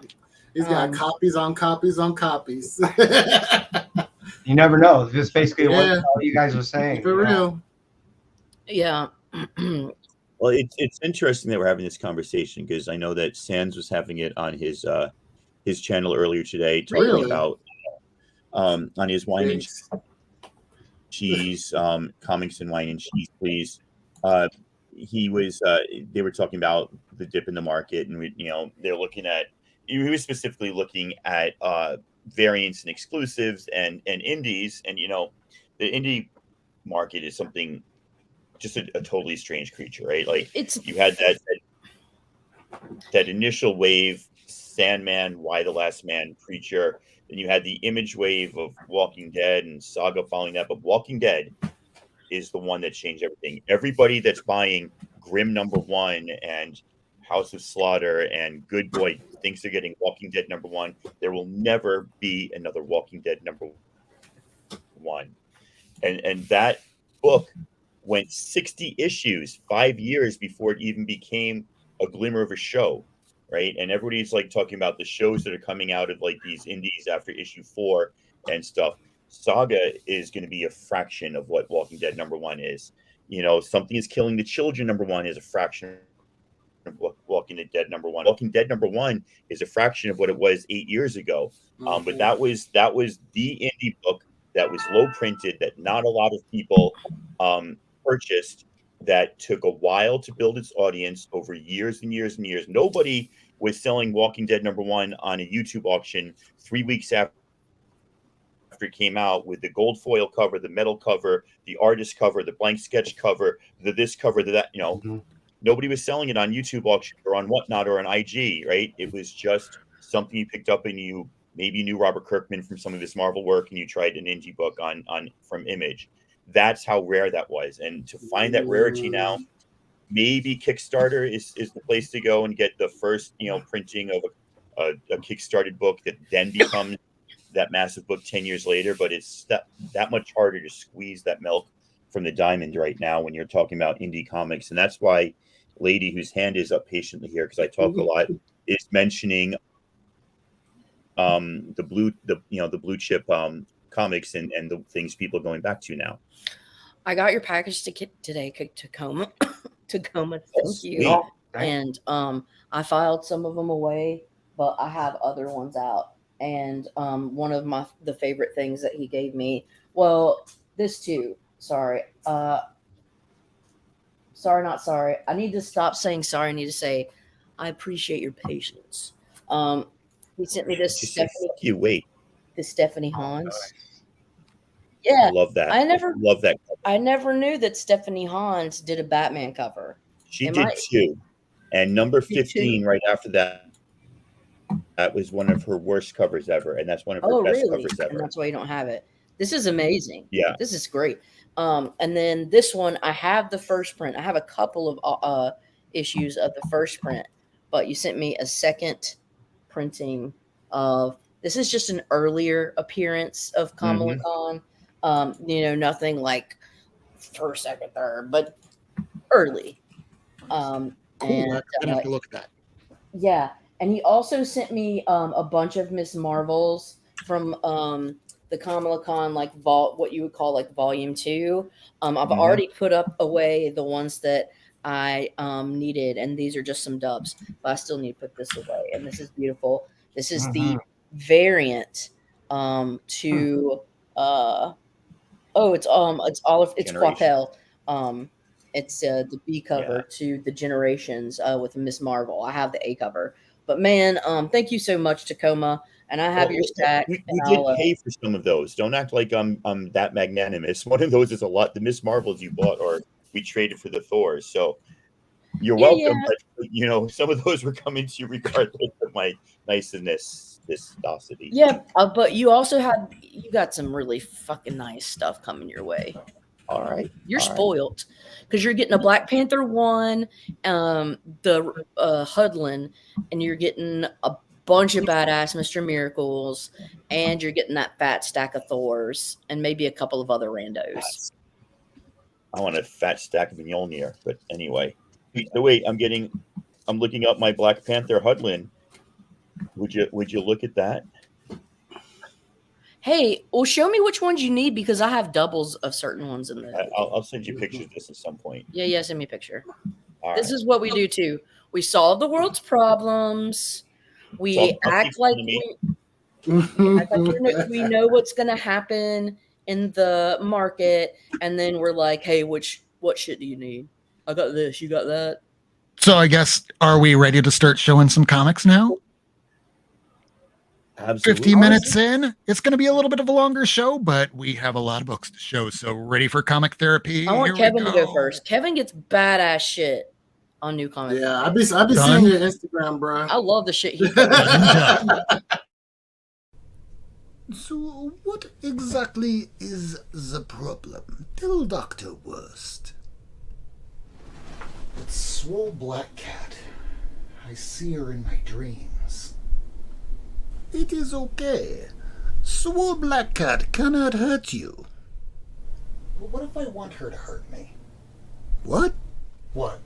He's got copies on copies on copies. you never know. Just basically Yeah. what you guys are saying. For you know? real. Yeah. Well, it's interesting that we're having this conversation because I know that Sans was having it on his channel earlier today, talking Really? about on his wine and Thanks. cheese comics and wine and cheese, please. He was they were talking about the dip in the market, and they're looking at. He was specifically looking at variants and exclusives and indies, and the indie market is something just a totally strange creature, right? Like It's you had that initial wave, Sandman, Why the Last Man, Preacher. Then you had the image wave of Walking Dead and Saga following that. But Walking Dead is the one that changed everything. Everybody that's buying Grimm #1 and House of Slaughter and Good Boy thinks they're getting Walking Dead #1. There will never be another Walking Dead #1. And that book went 60 issues, 5 years before it even became a glimmer of a show, right? And everybody's like talking about the shows that are coming out of like these indies after issue 4 and stuff. Saga is going to be a fraction of what Walking Dead #1 is. Something is Killing the Children #1 is a fraction of what Walking Dead #1. Walking Dead #1 is a fraction of what it was 8 years ago. But that was the indie book that was low printed, that not a lot of people purchased, that took a while to build its audience over years and years and years. Nobody was selling Walking Dead #1 on a YouTube auction 3 weeks after it came out, with the gold foil cover, the metal cover, the artist cover, the blank sketch cover, the this cover, the that. Nobody was selling it on YouTube auction or on whatnot or on IG, right? It was just something you picked up, and you maybe knew Robert Kirkman from some of his Marvel work, and you tried an indie book on from Image. That's how rare that was. And to find that rarity now, maybe Kickstarter is the place to go and get the first printing of a kickstarted book that then becomes that massive book 10 years later. But it's that much harder to squeeze that milk from the diamond right now when you're talking about indie comics. And that's why Lady, whose hand is up patiently here because I talk a lot, is mentioning the blue chip comics and the things people are going back to now. I got your package today, Tacoma. Tacoma, thank you. Oh, And I filed some of them away, but I have other ones out. And one of the favorite things that he gave me, well, this too. Sorry. Sorry, not sorry. I need to stop saying sorry. I need to say, I appreciate your patience. He sent me this Just say, Stephanie. "Fuck you, wait." The Stephanie Hans. nice. Yeah, I love that. I never love that cover. I never knew that Stephanie Hans did a Batman cover. She Am did I- too. And number She did 15 right after that was one of her worst covers ever, and that's one of her Oh, best really? covers And ever. that's why you don't have it. This is amazing. Yeah. This is great. And then this one, I have the first print. I have a couple of issues of the first print, but you sent me a second printing of. This is just an earlier appearance of Kamala Khan. Nothing like first, second, third, but early. Cool. And I'm gonna have to look at that. yeah, and he also sent me a bunch of Miss Marvels from the Kamala Khan what you would call like volume 2. I've already put up away the ones that I needed, and these are just some dubs, but I still need to put this away. And this is beautiful. This is the variant to it's Olive, it's Generation. Quapel. It's the B cover to the Generations with Miss Marvel. I have the A cover, but man, thank you so much, Tacoma, and I have your stack. We and did I'll, pay for some of those. Don't act like I'm that magnanimous. One of those is a lot. The Miss Marvels you bought, or we traded for the Thors. So you're Yeah, welcome. yeah. But some of those were coming to you regardless of for my niceness, viscosity. Yeah, but you got some really fucking nice stuff coming your way. All right. You're all right. spoiled because you're getting a Black Panther one, the Hudlin, and you're getting a bunch of badass Mr. Miracles, and you're getting that fat stack of Thors, and maybe a couple of other randos. I want a fat stack of Mjolnir, but anyway. So wait, I'm looking up my Black Panther Hudlin. Would you look at that? Hey, well, show me which ones you need because I have doubles of certain ones in there. I'll send you pictures of this at some point. Yeah, send me a picture. All This right. is what we do too. We solve the world's problems. We Solve act the like enemy. we know what's going to happen in the market, and then we're like, hey, what shit do you need? I got this. You got that? So I guess, are we ready to start showing some comics now? Absolutely. 50 minutes in. It's going to be a little bit of a longer show, but we have a lot of books to show. So ready for comic therapy? I want Here we Kevin to go first. Kevin gets badass shit on new comics. Yeah, I've been Done. seeing your Instagram, bro. I love the shit he So, what exactly is the problem? Tell Dr. Wurst. It's Swole Black Cat. I see her in my dreams. It is okay. Swole Black Cat cannot hurt you. Well, what if I want her to hurt me? What? What?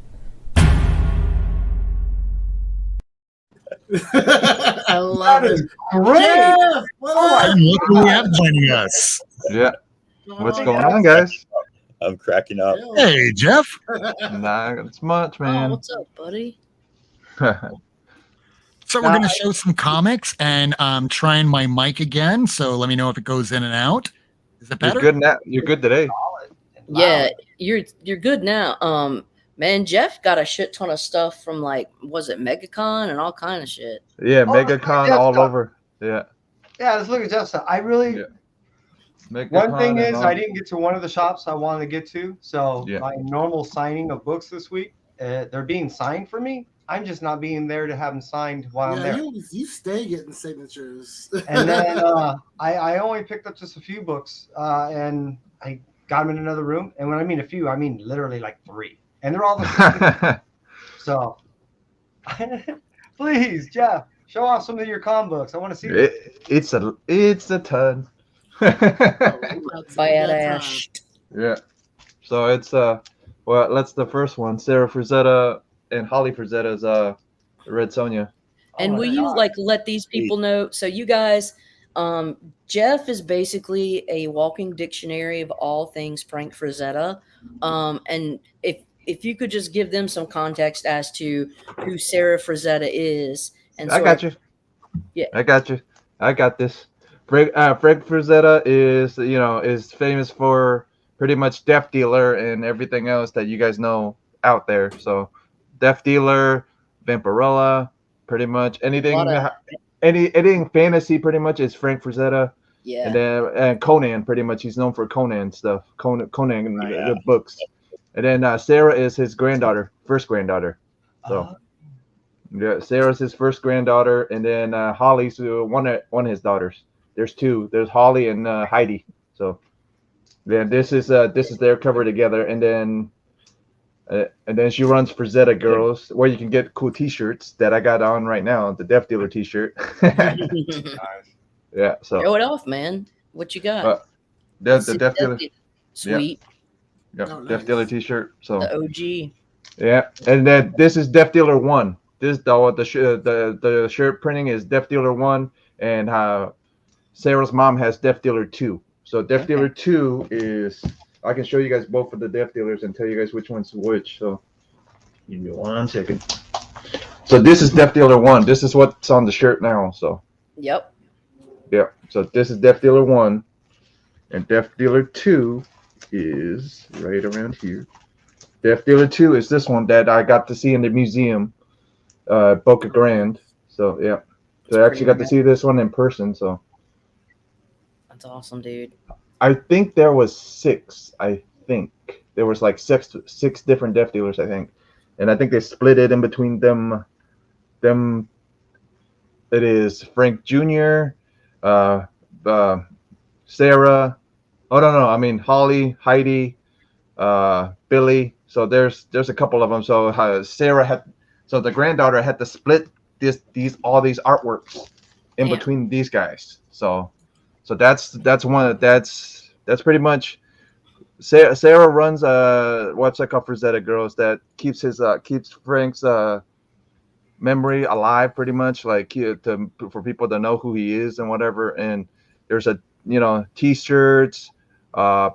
I love it. Great. Yeah, what up? And look who we have joining us. Yeah. What's going on, guys? I'm cracking up. Hey, Jeff. Not as much, Oh, man. what's up, buddy? So we're going to show some comics, and I'm trying my mic again. So let me know if it goes in and out. Is it better? You're good now. You're good today. Yeah, you're good now. Man, Jeff got a shit ton of stuff from was it MegaCon and all kind of shit. Yeah, Oh, MegaCon yeah, all stuff. over. Yeah. Yeah, let's look at Jeff's stuff. I really. Yeah. MegaCon One thing and is, all- I didn't get to one of the shops I wanted to get to. So Yeah. my normal signing of books this week, they're being signed for me. I'm just not being there to have them signed while I'm Yeah, there. you stay getting signatures. And then I only picked up just a few books, and I got them in another room. And when I mean a few, I mean literally like 3, and they're all the same. So, please, Jeff, show off some of your comic books. I want to see them. it's a ton. Badass. Yeah. So it's well, that's the first one. Sarah Frazetta and Holly Frazetta's Red Sonja. And Oh will my you God. let these people know? So you guys, Jeff is basically a walking dictionary of all things Frank Frazetta. And if you could just give them some context as to who Sarah Frazetta is, and I got you. Yeah. I got you. I got this. Frank Frazetta is famous for pretty much Death Dealer and everything else that you guys know out there. So Death Dealer, Vampirella, pretty much anything anything fantasy pretty much is Frank Frazetta. yeah. And then Conan, pretty much he's known for Conan stuff. Conan the books. And then Sarah is his first granddaughter. So yeah, Sarah's his first granddaughter, and then Holly's one of his daughters. There's 2. There's Holly and Heidi. So then this is their cover together, and then she runs Frazetta Girls, where you can get cool T-shirts that I got on right now, the Death Dealer T-shirt. Yeah, so Show it off, man. What you got? the Death Dealer, Sweet. yeah, Oh, Death nice. Dealer T-shirt. So The OG. yeah, and then this is Death Dealer 1. This the shirt printing is Death Dealer 1, and Sarah's mom has Death Dealer 2. So Death Dealer 2 is, I can show you guys both of the Death Dealers and tell you guys which one's which. So give me 1 second. So this is Death Dealer 1. This is what's on the shirt now. So Yep. yeah. So this is Death Dealer 1, and Death Dealer 2 is right around here. Death Dealer 2 is this one that I got to see in the museum, Boca Grande. So yeah. So I actually got to see this one in person. So That's awesome, dude. I think there was 6. I think there was like six different Death Dealers. I think, and I think they split it in between them it is Frank Jr., Sarah. Oh no, I mean Holly, Heidi, Billy. So there's a couple of them. So Sarah had, so the granddaughter had to split all these artworks in Damn. between these guys. So that's pretty much. Sarah runs a website called Frazetta Girls that keeps Frank's memory alive, pretty much, like for people to know who he is and whatever. And there's t-shirts,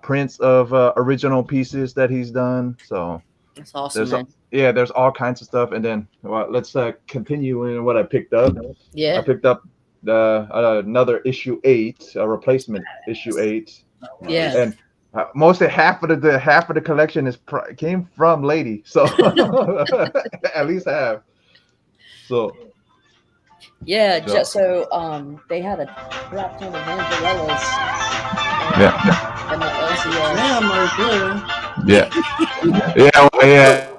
prints of original pieces that he's done. So That's awesome, man. there's all kinds of stuff. And then let's continue in what I picked up. Yeah. I picked up another issue 8, a replacement issue 8. Yeah. And mostly half of the collection came from Lady, so at least half. So yeah, so they had a crap ton of Vandellas. Yeah. And that was the Damn, right there. yeah.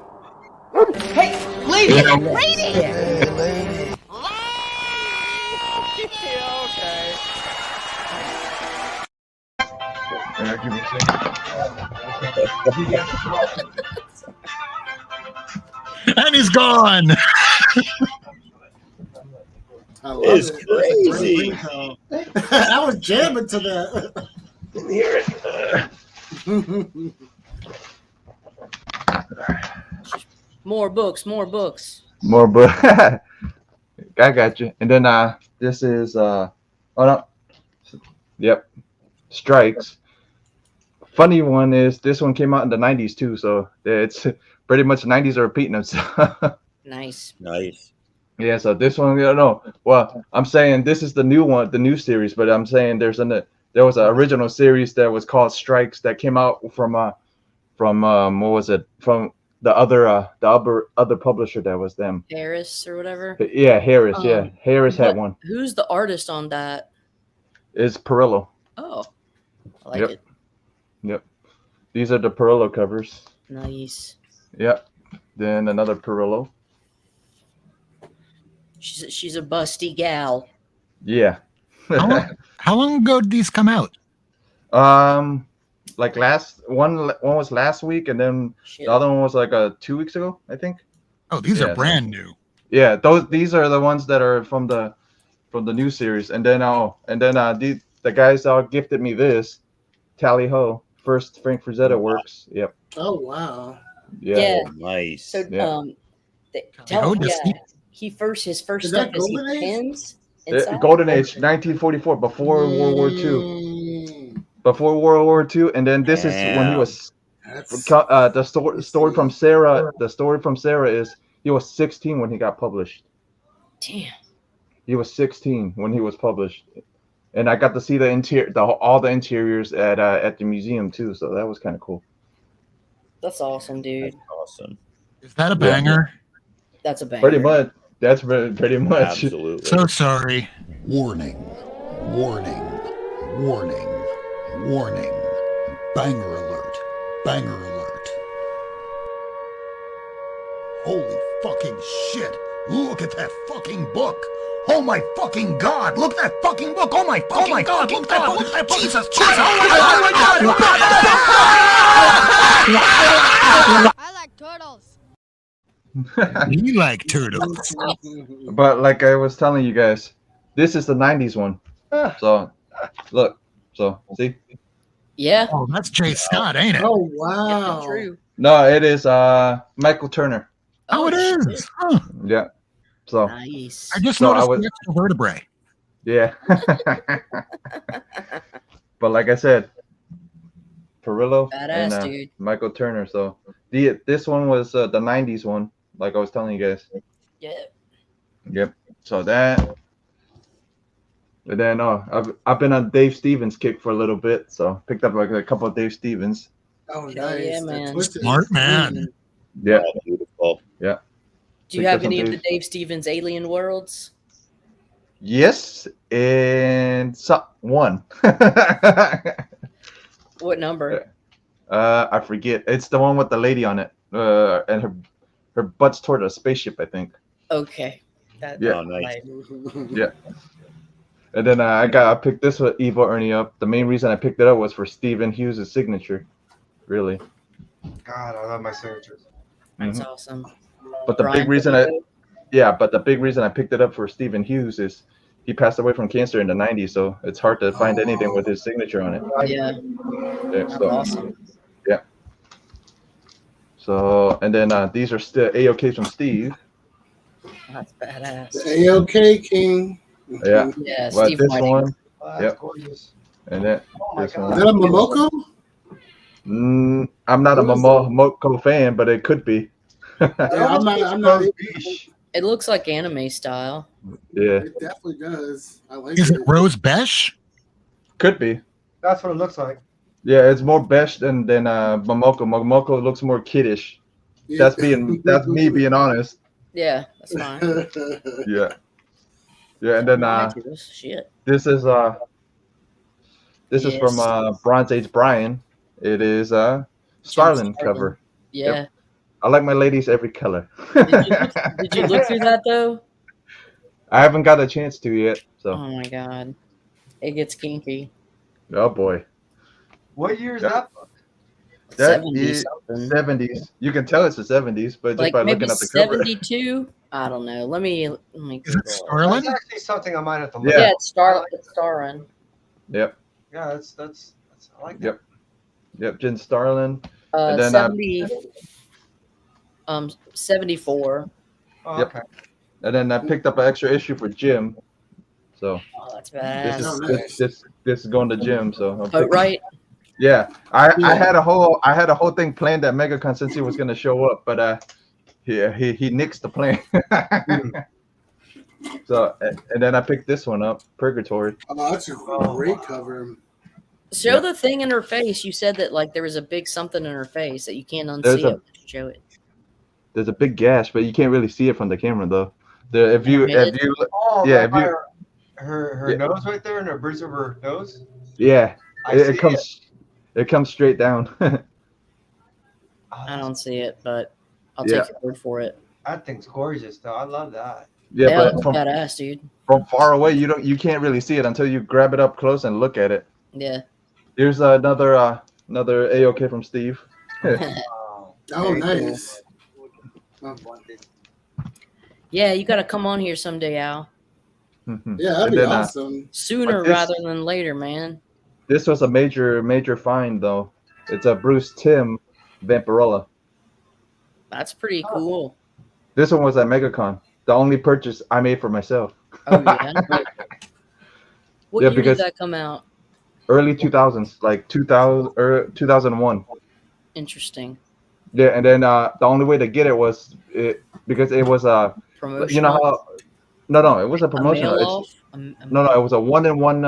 Hey, lady! Yeah. Lady! Give me a second. And he's gone. I love It's it. That's a great crazy. ringtone. I was jamming to that. Didn't hear it. More books. More book. I got you. And then this is yep, Strikes. Funny one is this one came out in the 90s too, so it's pretty much 90s are repeating themselves. Nice. Yeah, so this one, well, I'm saying this is the new one, the new series, but I'm saying there was an original series that was called Strikes that came out from what was it, from the other publisher that was them. Harris or whatever. Yeah, Harris. Harris had one. Who's the artist on that? It's Perillo. Oh, I like Yep. it. Yep. These are the Perillo covers. Nice. Yep. Then another Perillo. She's a busty gal. Yeah. How long ago did these come out? Like last one was last week, and then Shit. the other one was like 2 weeks ago, I think. Oh, these Yeah, are brand new. Yeah, these are the ones that are from the new series, and then the guys all gifted me this Tally Ho first Frank Frazetta works. Yep. Oh wow. Yeah. Oh, nice. So Yeah. his first Is stuff that is he Golden Age? pins inside? Golden Age, 1944, before World War II. Before World War II, and then this is when he was. The story from Sarah. The story from Sarah is he was 16 when he got published. Damn. He was 16 when he was published, and I got to see all the interiors at the museum too. So that was kind of cool. That's awesome, dude. That's awesome. Is that a banger? That's a banger. Pretty much. That's pretty much. Absolutely. So sorry. Warning, warning, warning, warning. Banger alert, banger alert. Holy fucking shit. Look at that fucking book. Oh my fucking god. Look at that fucking book. Oh my god. Look at that book. Jesus. Oh my god. I like turtles. You like turtles. But like I was telling you guys, this is the 90s one. So look. So see? Yeah. Oh, that's Jay Scott, ain't it? Oh Yeah, wow. true. No, it is Michael Turner. Oh, it shit. is. Huh. Yeah. So Nice. I just So I noticed was- the extra vertebrae. yeah. But like I said, Perillo and Badass, dude. Michael Turner. So this one was the 90s one, like I was telling you guys. Yeah. Yep. So that. And then I've been on Dave Stevens kick for a little bit, so picked up like a couple of Dave Stevens. Oh Hell nice. yeah, The man. Twisted Smart man. Sister. Yeah. Oh, beautiful. Do you Picked have up some any of the Dave- Dave Stevens Alien Worlds? Yes, and one. What number? I forget. It's the one with the lady on it, and her butt's toward a spaceship, I think. Okay. That, Yeah. Oh, nice. Yeah. And then I picked this with Evo Ernie up. The main reason I picked it up was for Stephen Hughes' signature. Really. God, I love my signatures. That's Mhm. awesome. But the Brian big reason Pico? but the big reason I picked it up for Stephen Hughes is he passed away from cancer in the 90s, so it's hard to find anything with his signature on it. Yeah, Yeah, that's so awesome. so and then these are still AOKs from Steve. That's badass. AOK King. Yeah. Yeah, But Steve this Whiting. one, Oh, that's Yep. gorgeous. and then Oh my this God. Is that a Momoko? I'm not a What is Momoko fan, but it could be. Yeah, I'm not. It looks like anime style. Yeah, It definitely does. I like Is it. it Rose Besh? could be. That's what it looks like. Yeah, it's more Besh than Momoko. Momoko looks more kiddish. That's me being honest. Yeah, that's fine. Yeah. Yeah, and then Shit. this is from Yes. Bronze Age Brian. It is Starlin Starlin. cover. Yeah. I like my ladies every color. Did you look through that though? I haven't got a chance to yet. So Oh my god, it gets kinky. oh boy. What year is Yep. that book? That 70 is something. 70s. You can tell it's the 70s, but just Like by maybe looking at the cover. 72. I don't know. Let me. Is it Google it. Starlin? That's actually something I might have to look Yeah. Yeah, at. it's Starlin. Yep. Yeah, that's I like that. Yep. Yep. Jen Starlin. And then 70. 74. Oh, Yep. okay. And then I picked up an extra issue for Jim. So Oh, that's this badass. is nice. this is going to Jim. So I'm Oh, picking- right. Yeah, I Yeah. had a whole thing planned at MegaCon since he was going to show up, but he nixed the plan. So and then I picked this one up, Purgatory. Oh, that's a great cover. Show Yeah. the thing in her face. You said that like there was a big something in her face that you can't There's unsee a- it. Show it. There's a big gash, but you can't really see it from the camera though. If you Oh, Yeah, right if by you- her Yeah. nose right there, and her bridge of her nose. yeah, I see it comes straight down. Oh, I don't see it, but I'll Yeah. take your word for it. That thing's gorgeous, though. I love that. Yeah, That's but from badass, dude. far away you can't really see it until you grab it up close and look at it. Yeah. Here's another AOK from Steve. Wow. Oh, Very nice. cool. Yeah, you got to come on here someday, Al. Yeah, And that'd be then, awesome. Sooner But this- rather than later, man. This was a major find though. It's a Bruce Timm Vampirella. That's pretty cool. This one was at MegaCon. The only purchase I made for myself. Oh yeah. What Yeah, year because- did that come out? Early 2000s, like 2000 or 2001. Interesting. Yeah, and then the only way to get it was because it was Promotion. you know how no it was a promotional. mail It's, off? no, it was a 1 in 1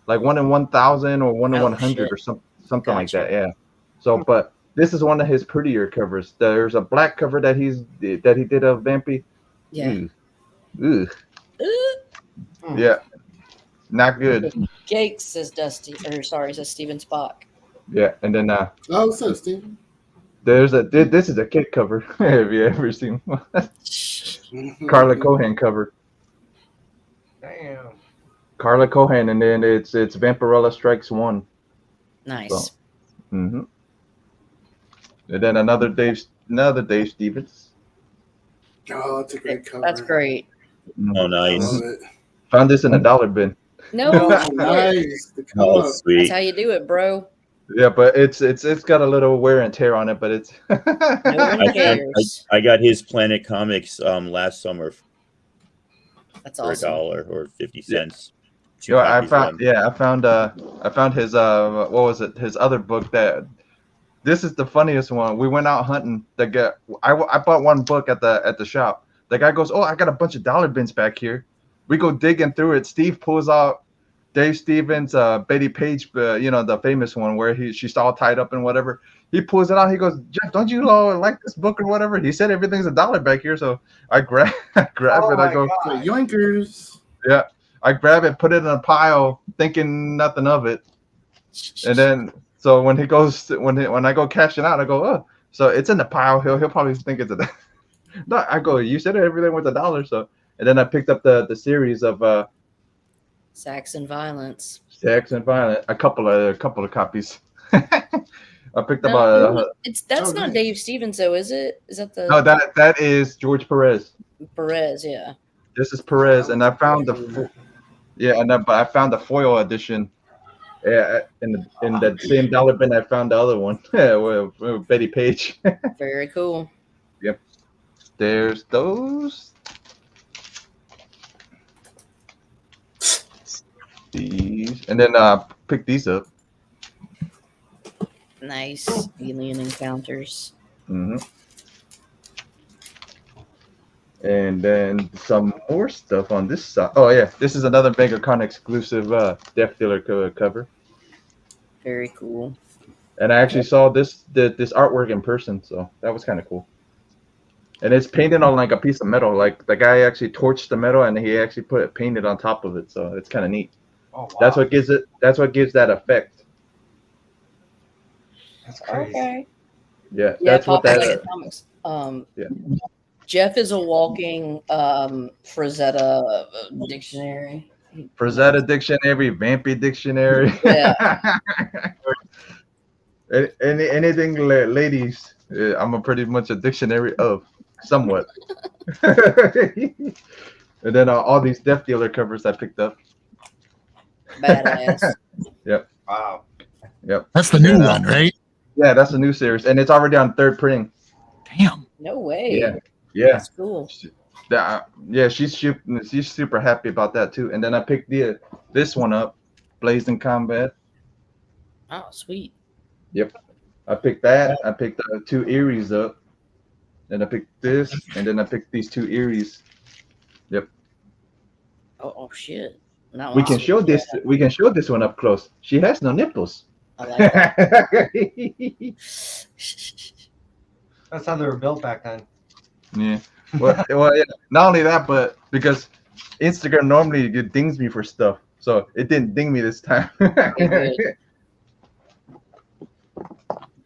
like 1 in 1000 or 1 in Oh, 100 shit. or something like Gotcha. that. Yeah. So, but this is one of his prettier covers. There's a black cover that he did of Vampy. Yeah. Ugh. Yeah. Not good. Cake says Dusty, or sorry, says Steven Spock. Yeah, and then Oh, so Steve. this is a kit cover. Have you ever seen one? Carla Cohan cover. Damn. Carla Cohan, and then it's Vampirella Strikes One. Nice. So, And then another Dave Stevens. Oh, that's a great cover. That's great. Oh, I nice. love it. Found this in a dollar bin. No, Oh, shit. nice. The Oh, cover. That's sweet. how you do it, bro. Yeah, but it's got a little wear and tear on it, but it's No one I, cares. I got his Planet Comics last summer That's for awesome. $1 or 50 cents. Two you know, I copies of found them. I found his what was it, his other book. That this is the funniest one. We went out hunting. The guy, I bought one book at the shop. The guy goes, "Oh, I got a bunch of dollar bins back here." We go digging through it. Steve pulls out Dave Stevens, Betty Page, the famous one where she's all tied up and whatever. He pulls it out. He goes, "Jeff, don't you like this book or whatever?" He said everything's $1 back here, so I grab Oh it. I go, So yoinkers. yeah. I grab it, put it in a pile, thinking nothing of it, and then so when I go cash it out, I go, "Oh, so it's in the pile." He'll probably think it's a. No, I go, "You said everything was $1, so And then I picked up the series of Saxon Violence. Sex and Violence, a couple of copies. I picked up That's Oh, not nice. Dave Stevens though, is it? Is that the no, that is George Perez. Perez? Yeah. This is Perez, and I found but I found the foil edition. Yeah, in that same dollar bin I found the other one. with Betty Page. Very cool. Yep. There's those. These, and then pick these up. Nice alien encounters. Mm-hmm. And then some more stuff on this side. Oh yeah, this is another MegaCon exclusive Death Dealer cover. Very cool. And I actually saw this artwork in person, so that was kind of cool. And it's painted on like a piece of metal. Like the guy actually torched the metal, and he actually put it painted on top of it. So it's kind of neat. Oh, wow. That's what gives that effect. That's crazy. Okay. Yeah, Yeah, that's what that. Poppy Comics. Yeah. Jeff is a walking Frazetta dictionary. Frazetta dictionary, Vampy dictionary. Yeah. Anything ladies, I'm pretty much a dictionary of somewhat. And then all these Death Dealer covers I picked up. Badass. Yep. Wow. Yep. That's the new one, right? Yeah, that's a new series, and it's already on third printing. Damn. No way. Yeah. Yeah. That's cool. Yeah, she's super happy about that too. And then I picked this one up, Blazing Combat. Oh, sweet. Yep. I picked that. I picked 2 Eries up. Then I picked this, and then I picked these 2 Eries. Yep. Oh shit. That We one's can show sweet. this. We can show this one up close. She has no nipples. I like that. That's how they were built back then. Yeah. Well, yeah. Not only that, but because Instagram normally it dings me for stuff, so it didn't ding me this time.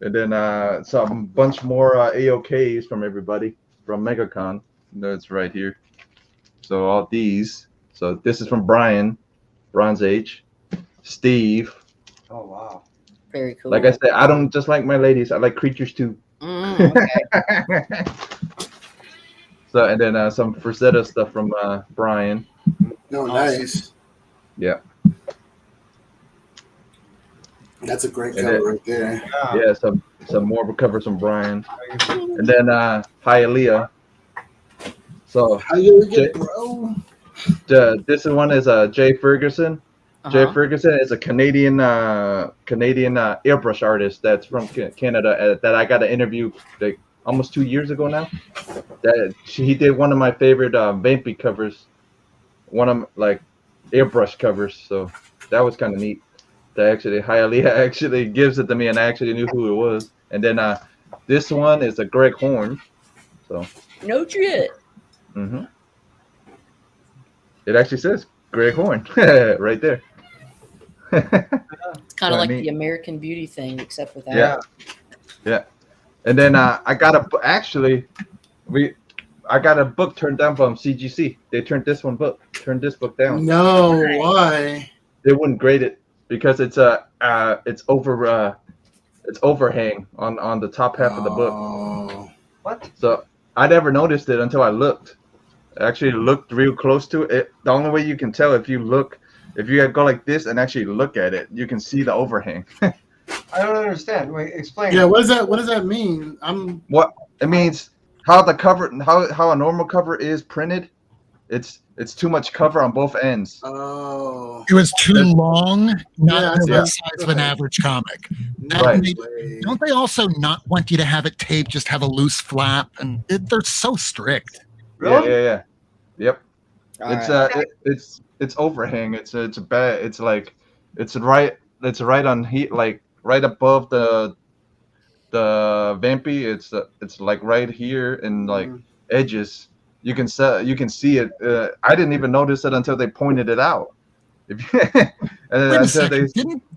And then some bunch more AOKs from everybody from MegaCon. That's right here. So all these. So this is from Brian, Bronze Age, Steve. Oh wow. Very cool. Like I said, I don't just like my ladies. I like creatures too. Okay. So and then some Frazetta stuff from Brian. No, nice. Yeah. That's a great And cover then- right there. Yeah, some more covers from Brian. And then Hialeah. So How you get, bro? this one is Jay Ferguson. Jay Uh-huh. Ferguson is a Canadian airbrush artist that's from Canada that I got an interview like almost 2 years ago now. He did one of my favorite Vampy covers, one of like airbrush covers. So that was kind of neat. That actually Hialeah actually gives it to me, and I actually knew who it was. And then this one is a Greg Horn. So No shit. it actually says Greg Horn right there. It's kind of like neat. the American Beauty thing, except without. Yeah. Yeah. And then I got I got a book turned down from CGC. They turned this book down. No, why? They wouldn't grade it because it's overhang on the top half of the book. Oh. What? So I never noticed it until I looked. I actually looked real close to it. The only way you can tell if you go like this and actually look at it, you can see the overhang. I don't understand. Wait, explain. Yeah, what does that mean? What it means, how the cover, how a normal cover is printed, it's too much cover on both ends. Oh. It was too long, not Yeah, the yeah. size of an average comic. Right. Don't they also not want you to have it taped, just have a loose flap? And they're so strict. Really? Yeah. Yep. All It's right. it's overhang. It's bad. It's right on heat, like right above the Vampy. It's like right here in like edges. You can see it. I didn't even notice it until they pointed it out. Wait a second.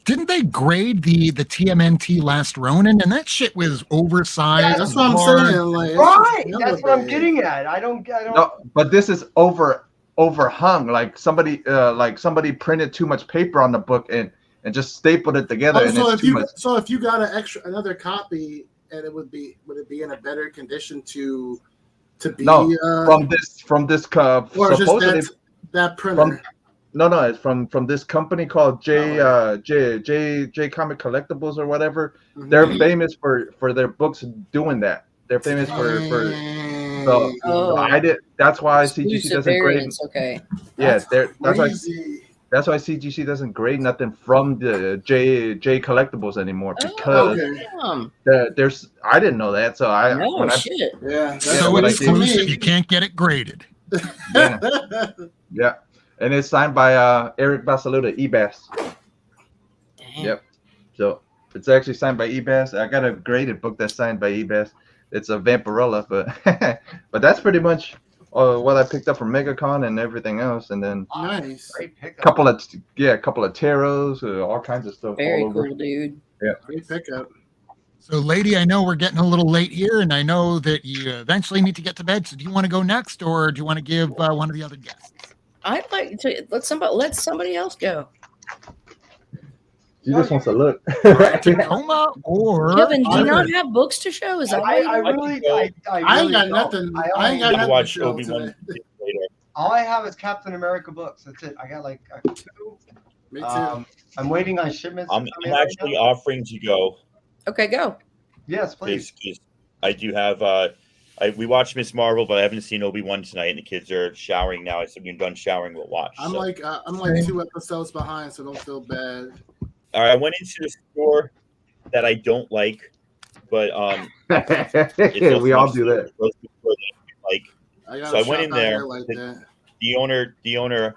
Didn't they grade the TMNT Last Ronin, and that shit was oversized? Yeah, that's what I'm hard. saying. Like, Right. That's what I'm getting at. I don't. No, but this is over overhung, like somebody printed too much paper on the book and just stapled it together, Oh, and it's too much. So if you got another copy, and would it be in a better condition to be from this or supposedly just that printer? No, it's from this company called J Comic Collectibles or whatever. Mhm. They're famous for their books doing that. They're famous for so that's why CGC Exclusive doesn't grade. variants, okay. Yeah, That's crazy. that's why CGC doesn't grade nothing from the J Collectibles anymore, because there's I didn't know that, so shit. Yeah, So it's exclusive. You can't get it graded. Yeah. And it's signed by Eric Basaluda, Ebass. Damn. Yep. So it's actually signed by Ebass. I got a graded book that's signed by Ebass. It's a Vampirella, but but that's pretty much what I picked up from MegaCon and everything else. And then nice. a couple of tarots, all kinds of stuff. Very all over. cool, dude. Yeah. Great pickup. So, lady, I know we're getting a little late here, and I know that you eventually need to get to bed. So, do you want to go next, or do you want to give one of the other guests? I'd like to let somebody else go. She just wants to look. Tacoma or Kevin, do you not have books to show? Is that I ain't got nothing. I ain't got nothing to watch show Obi-Wan today. later. All I have is Captain America books. That's it. I got like 2. Me too. I'm waiting on shipments. I'm actually offering to go. Okay, go. Yes, please. Because I do have. We watched Miss Marvel, but I haven't seen Obi-Wan tonight, and the kids are showering now. I said, when you're done showering, we'll watch. I'm like 2 episodes behind, so don't feel bad. All right, I went into the store that I don't like, but we all do that. So I went in there. Like that. The owner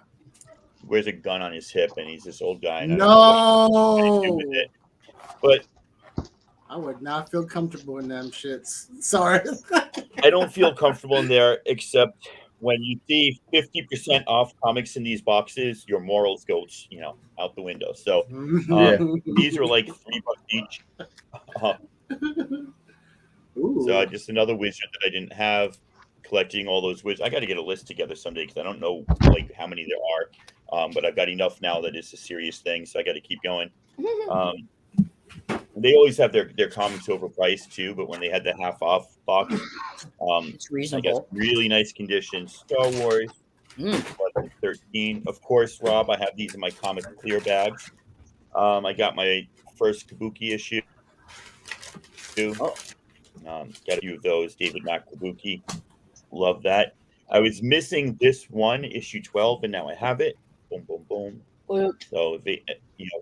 wears a gun on his hip, and he's this old guy. And No, but I would not feel comfortable in them shits. Sorry. I don't feel comfortable in there, except when you see 50% off comics in these boxes, your morals go, out the window. So these are like $3 each. So just another wizard that I didn't have. Collecting all those wizards. I got to get a list together someday because I don't know like how many there are. But I've got enough now that it's a serious thing, so I got to keep going. They always have their comics overpriced too, but when they had the half off box, it's reasonable. I guess really nice condition. Star Wars, 13. Of course, Rob, I have these in my comic clear bags. I got my first Kabuki issue. Got a few of those. David Mack Kabuki. Love that. I was missing this one, issue 12, and now I have it. Boom, boom, boom. So,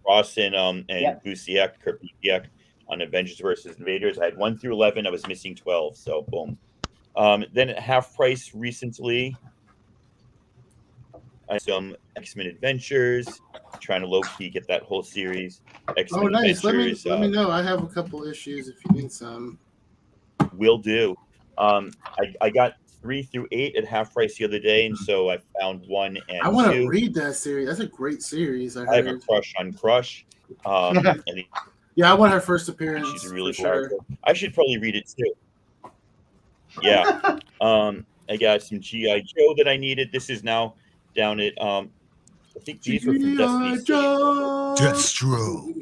Ross and Busiek, Kurt Busiek on Avengers versus Invaders. I had 1 through 11. I was missing 12. So, boom. Then at half price recently, I some X-Men Adventures, trying to low-key get that whole series. X-Men nice. Adventures. Let me know. I have a couple issues if you need some. Will do. I got 3 through 8 at half price the other day, and so I found 1 and 2. I want to read that series. That's a great series. I have a crush on Crush. Yeah, I want her first appearance. She's really powerful. I should probably read it too. Yeah. I got some G.I. Joe that I needed. This is now down at I think these were from Destiny. Destro.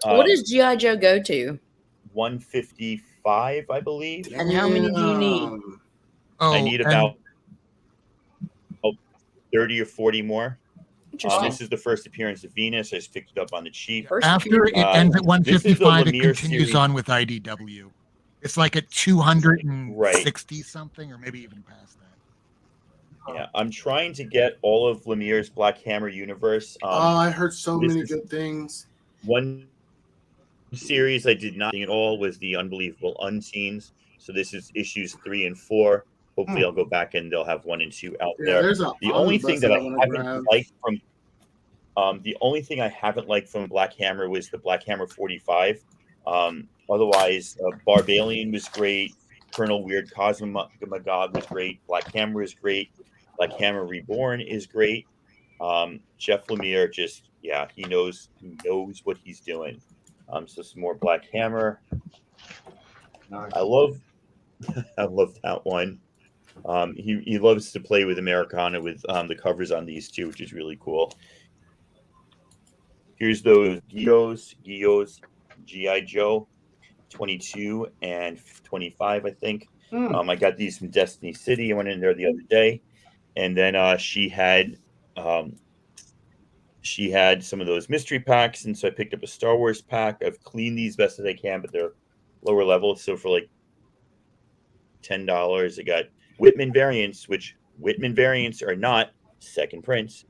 What does G.I. Joe go to? 155, I believe. And how many do you need? I need about 30 or 40 more. This is the first appearance of Venus. I just picked it up on the cheap. After it ends at 155, it continues series. on with IDW. It's like at 260 something, or maybe even past that. Yeah, I'm trying to get all of Lemire's Black Hammer universe. I heard so many good things. One series I did not see at all was the Unbelievable Unseens. So this is issues 3 and 4. Hopefully, I'll go back and they'll have 1 and 2 out there. The only thing that I haven't liked from the only thing I haven't liked from Black Hammer was the Black Hammer 45. Otherwise, Barbalian was great. Colonel Weird Cosmogod was great. Black Hammer is great. Black Hammer Reborn is great. Jeff Lemire he knows what he's doing. So some more Black Hammer. Nice. I love that one. He loves to play with Americana with the covers on these two, which is really cool. Here's those Gios, G.I. Joe, 22 and 25, I think. I got these from Destiny City. I went in there the other day, and then she had some of those mystery packs, and so I picked up a Star Wars pack. I've cleaned these best as I can, but they're lower level, so for like $10, I got Whitman variants, which Whitman variants are not second prints.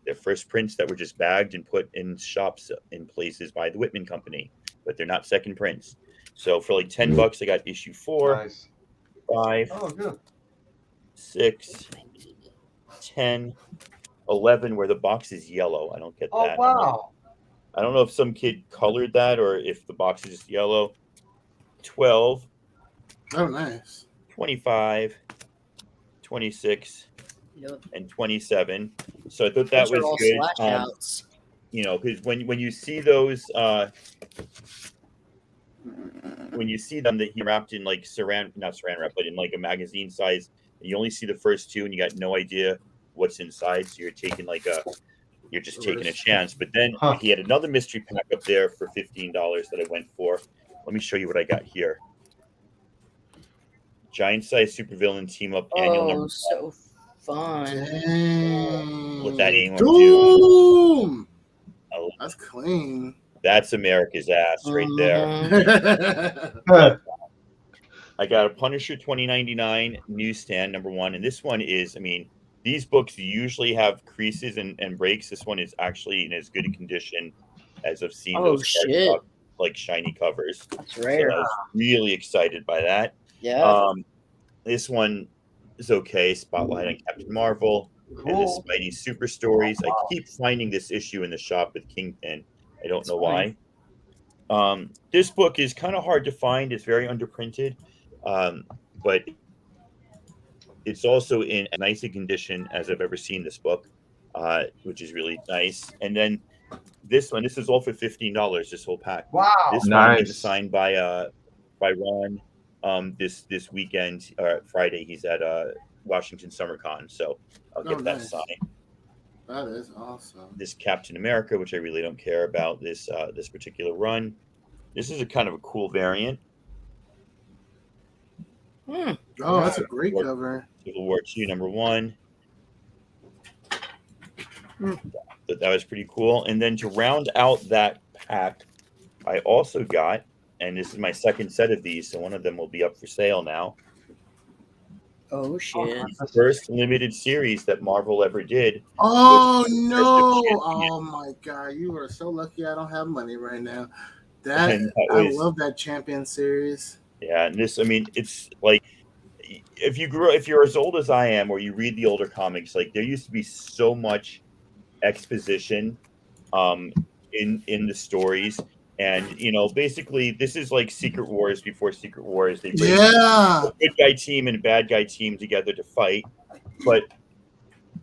They're first prints that were just bagged and put in shops in places by the Whitman company, but they're not second prints. So for like $10, I got issue 4, Nice. 5, Oh, good. 6, 10, 11, where the box is yellow. I don't get Oh, that. wow. I don't know if some kid colored that or if the box is just yellow. 12, Oh, nice. 25, 26, Yep. and 27. So I thought that Those are all was good. slash outs. You know, because when you see those, when you see them that he wrapped in like not saran wrap, but in like a magazine size, and you only see the first two, and you got no idea what's inside, so you're just taking a chance. But then he had another mystery pack up there for $15 that I went for. Let me show you what I got here. Giant size supervillain team up annual number. So fun. Dang. With that anyone do. Doom. Oh, That's clean. that's America's ass right there. Mhm. I got a Punisher 2099 newsstand number 1, and this one is, I mean, these books usually have creases and breaks. This one is actually in as good a condition as I've seen those cardstock, like shiny covers. That's rare. So I was really excited by that. Yeah. This one is okay. Spotlight on Captain Marvel and the Spidey Super Stories. I keep finding this issue in the shop with Kingpin. I don't know why. This book is kind of hard to find. It's very underprinted, but it's also in as nice a condition as I've ever seen this book, which is really nice. And then this one, this is all for $15. This whole pack. Wow. This one is signed by Ron. This weekend, Friday, he's at Washington Summer Con, so I'll get that signed. That is awesome. This Captain America, which I really don't care about this particular run. This is a kind of a cool variant. Oh, that's a great cover. Civil War II #1. That was pretty cool. And then to round out that pack, I also got, and this is my second set of these, so one of them will be up for sale now. Oh shit! The first limited series that Marvel ever did. Oh no! Oh my god, you are so lucky I don't have money right now. I love that Champion series. Yeah, and this, I mean, it's like if you're as old as I am, or you read the older comics, like there used to be so much exposition in the stories. And, you know, basically, this is like Secret Wars before Secret Wars. They bring a good guy team and a bad guy team together to fight. But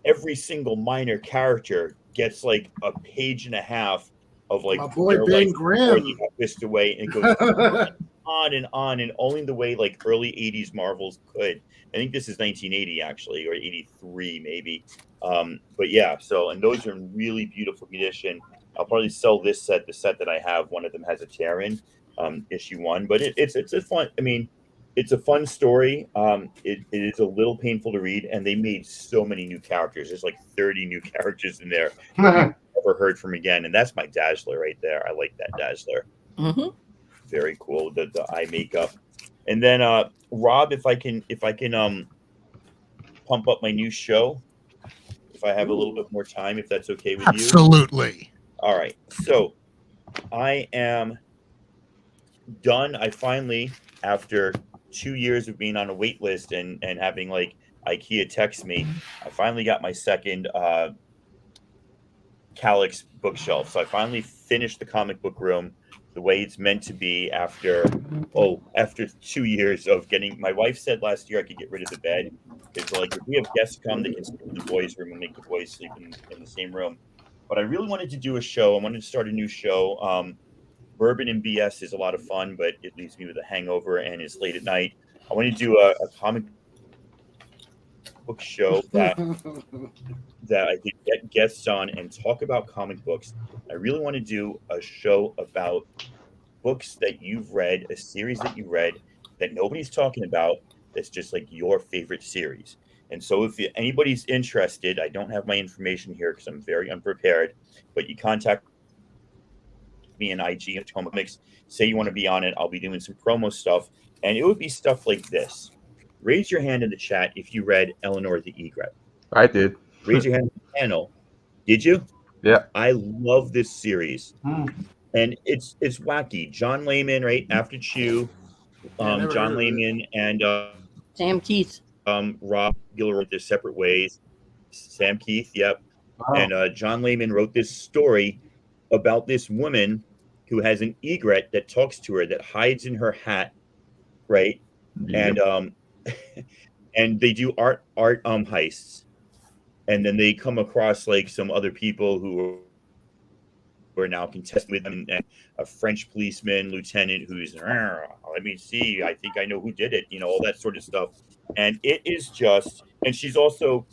every single minor character gets like a page and a half of like my boy Ben Grimm twist away, and it goes on and on, and only the way like early 80s Marvels could. I think this is 1980 actually, or 83 maybe. But yeah, so, and those are in really beautiful condition. I'll probably sell this set, the set that I have. One of them has a tear in, issue 1, but it's a fun. I mean, it's a fun story. It is a little painful to read, and they made so many new characters. There's like 30 new characters in there never heard from again, and that's my Dazzler right there. I like that Dazzler. Mm-hmm. Very cool. The eye makeup, and then Rob, if I can pump up my new show, if I have a little bit more time, if that's okay with you. Absolutely. All right, so I am done. I finally, after 2 years of being on a wait list and having like IKEA text me, I finally got my second Calyx bookshelf. So I finally finished the comic book room the way it's meant to be after 2 years of getting. My wife said last year I could get rid of the bed. It's like, if we have guests come, they can sleep in the boys' room and make the boys sleep in the same room. But I really wanted to do a show. I wanted to start a new show. Bourbon and BS is a lot of fun, but it leaves me with a hangover and it's late at night. I want to do a comic book show that I could get guests on and talk about comic books. I really want to do a show about books that you've read, a series that you read that nobody's talking about, that's just like your favorite series. And so if anybody's interested, I don't have my information here because I'm very unprepared, but you contact me in IG at Comics, say you want to be on it. I'll be doing some promo stuff, and it would be stuff like this. Raise your hand in the chat if you read Eleanor the Egret. I did. Raise your hand in the panel. Did you? Yeah. I love this series. And it's wacky. John Layman, right after Chew, John Layman and Sam Keith. Rob Gilroy went their separate ways. Sam Keith, yep. Wow. And John Layman wrote this story about this woman who has an egret that talks to her, that hides in her hat, right? Yep. And and they do art heists, and then they come across like some other people who are now contesting with them, and a French policeman lieutenant who's let me see, I think I know who did it, all that sort of stuff. And it is just, and she's also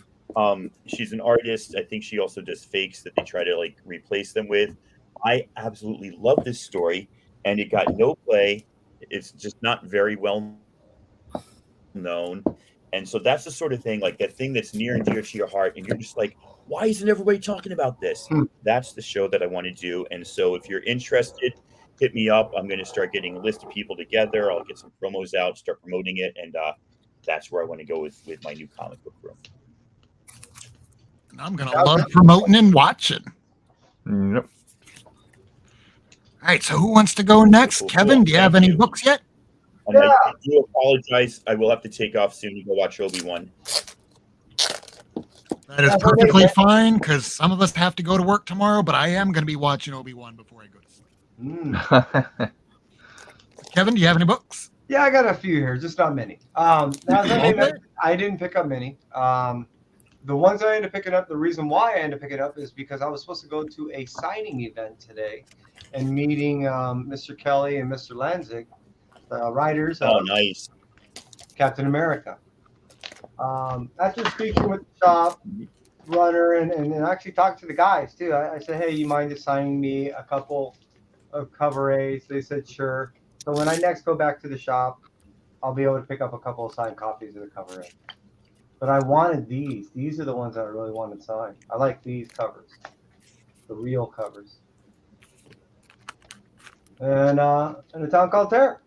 she's an artist. I think she also does fakes that they try to like replace them with. I absolutely love this story, and it got no play. It's just not very well known. And so that's the sort of thing, like that thing that's near and dear to your heart, and you're just like, why isn't everybody talking about this? That's the show that I want to do. And so if you're interested, hit me up. I'm going to start getting a list of people together. I'll get some promos out, start promoting it, and that's where I want to go with my new comic book room. And I'm going to love promoting and watching. Yep. All right, so who wants to go next? Cool. Kevin, do you have any books yet? And I do apologize. I will have to take off soon to go watch Obi-Wan. That is perfectly fine, because some of us have to go to work tomorrow, but I am going to be watching Obi-Wan before I go to sleep. Kevin, do you have any books? Yeah, I got a few here, just not many. I didn't pick up many. The ones I ended up picking up, the reason why I ended up picking up is because I was supposed to go to a signing event today and meeting Mr. Kelly and Mr. Lanzig, the writers of nice. Captain America. After speaking with the shop runner and actually talked to the guys too, I said, hey, you mind just signing me a couple of cover A's? They said sure. So when I next go back to the shop, I'll be able to pick up a couple of signed copies of the cover A. But I wanted these. These are the ones that I really wanted signed. I like these covers, the real covers. And in a town called Terror.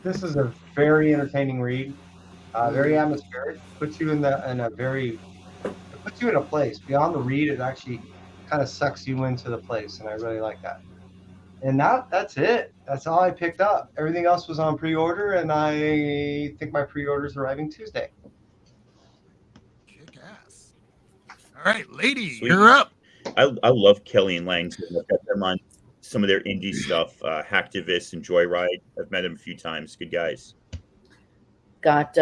This is a very entertaining read, very atmospheric. Puts you in it puts you in a place beyond the read. It actually kind of sucks you into the place, and I really like that. And that's it. That's all I picked up. Everything else was on pre-order, and I think my pre-order's arriving Tuesday. Kick ass. All right, lady, Sweet. you're up. I love Kelly and Lang. I've got them on some of their indie stuff, Hacktivist and Joyride. I've met them a few times. Good guys. Got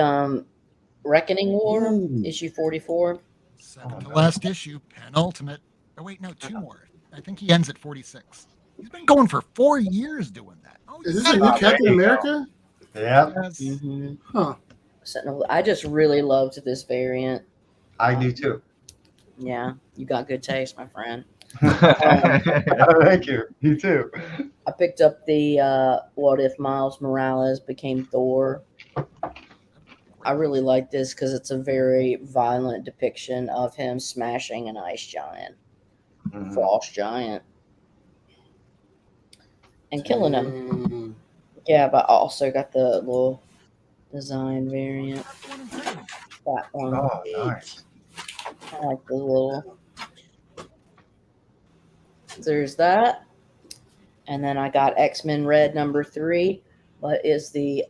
Reckoning War, issue 44. Second to last issue, penultimate. Oh, wait, no, 2 more. I think he ends at 46. He's been going for 4 years doing that. Oh, Is this a new Captain America? Yeah, yes. Mm-hmm. Huh. Sentinel. I just really loved this variant. I do too. Yeah, you got good taste, my friend. Thank you. You too. I picked up the What If Miles Morales Became Thor. I really like this because it's a very violent depiction of him smashing an ice giant, frost giant, and killing him. Yeah, but I also got the little design variant. That one. Oh, nice. I like the little. There's that. And then I got X-Men Red #3, what is the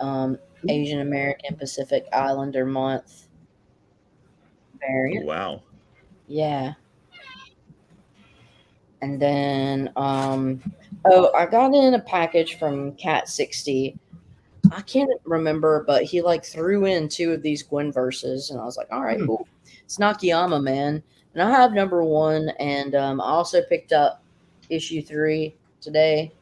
Asian American Pacific Islander month variant. Wow. Yeah. And then I got in a package from Cat 60. I can't remember, but he like threw in 2 of these Gwen verses, and I was like, all right, cool. It's Nakayama, man. And I have #1, and I also picked up issue 3 today.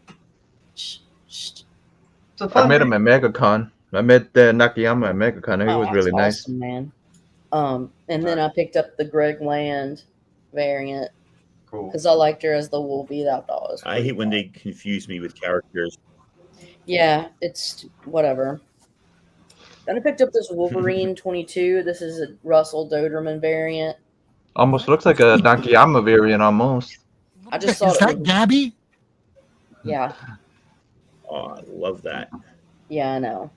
I met him at MegaCon. I met Nakayama at MegaCon. He was really nice. Awesome, man. And then I picked up the Greg Land variant Cool. because I liked her as the Wolvie. That thought was I pretty hate when fun. they confuse me with characters. Yeah, it's whatever. Then I picked up this Wolverine 22. This is a Russell Doderman variant. Almost looks like a Dankiyama variant almost. I just Is thought it that was, Gabby? yeah, Oh, I love that. yeah, I know.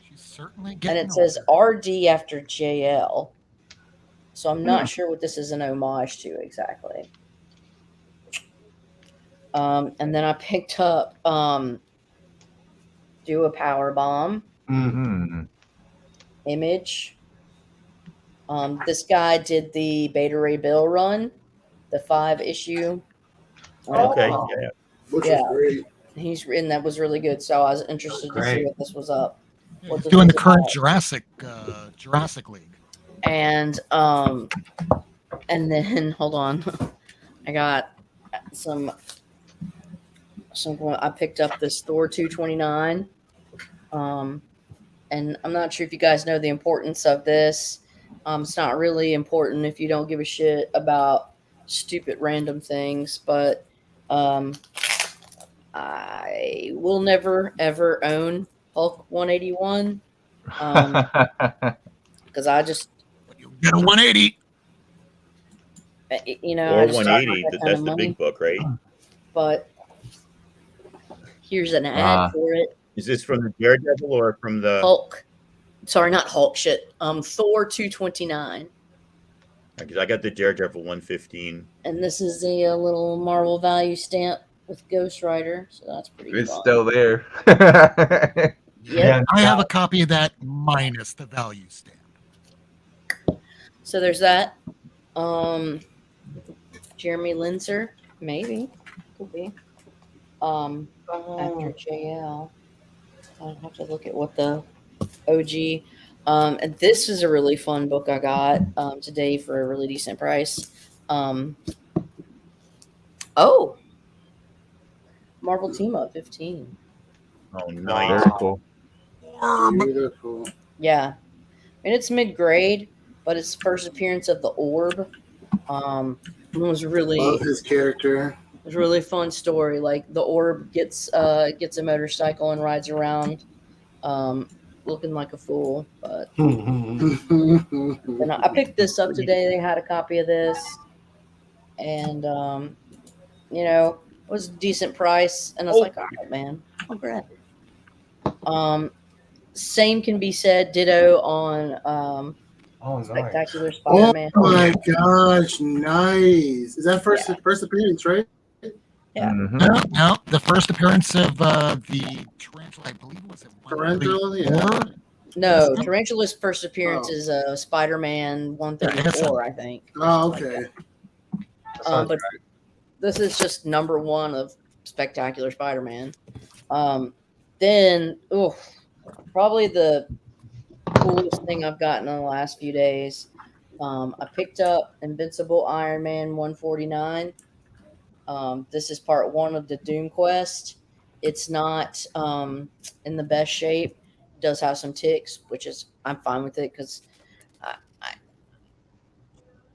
She's certainly And getting it says older. RD after JL. So I'm not sure what this is an homage to exactly. And then I picked up Do a Power Bomb Image. This guy did the Beta Ray Bill run, the 5-issue. Okay. Oh. Yeah. Which Yeah. was great. He's written that was really good. So I was interested to see Great. what this was up. Yeah, what he's this doing the was current about. Jurassic League. And then hold on, I got some. I picked up this Thor 229. And I'm not sure if you guys know the importance of this. It's not really important if you don't give a shit about stupid random things, but I will never ever own Hulk 181 because I just, You get a 180. you know, Or I just don't have 180. that kind That's of the money. big book, right? But here's an ad for it. Is this from the Daredevil or from the? Hulk. Sorry, not Hulk. Shit. Thor 229. Because I got the Daredevil 115. And this is a little Marvel value stamp with Ghost Rider, so that's pretty It's fun. still there. Yep. Yeah, I have a copy of that minus the value stamp. So there's that. Jeremy Linzer, maybe. Could be. After JL. I'll have to look at what the OG. And this is a really fun book I got today for a really decent price. Marvel Team Up 15. Oh, nice. Very cool. Beautiful. Yeah. And it's mid grade, but it's first appearance of the Orb. It was really Love his character. It was a really fun story. Like the Orb gets a motorcycle and rides around looking like a fool. But and I picked this up today. They had a copy of this. And you know, it was a decent price. And I was like, all right, man, I'll grab it. Same can be said, ditto on nice. Spectacular Oh Spider-Man. my gosh, nice. Is that first appearance, right? Yeah. No, the first appearance of the Tarantula, I believe it was at Tarantula, 134. No, Tarantula's first appearance is Spider-Man 134, I think. Oh, okay. But this is just number one of Spectacular Spider-Man. Then, probably the coolest thing I've gotten in the last few days. I picked up Invincible Iron Man 149. This is part one of the Doom Quest. It's not in the best shape. It does have some ticks, which is I'm fine with it because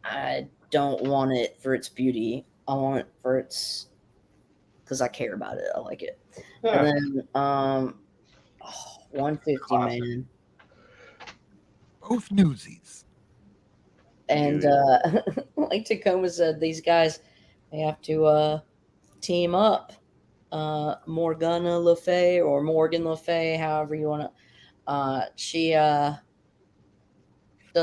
I don't want it for its beauty. I want it for its because I care about it. I like it. Yeah. And then 150, man. Both newsies. And like Tacoma said, these guys they have to team up. Morgana Le Fay or Morgan Le Fay, however you want to. She does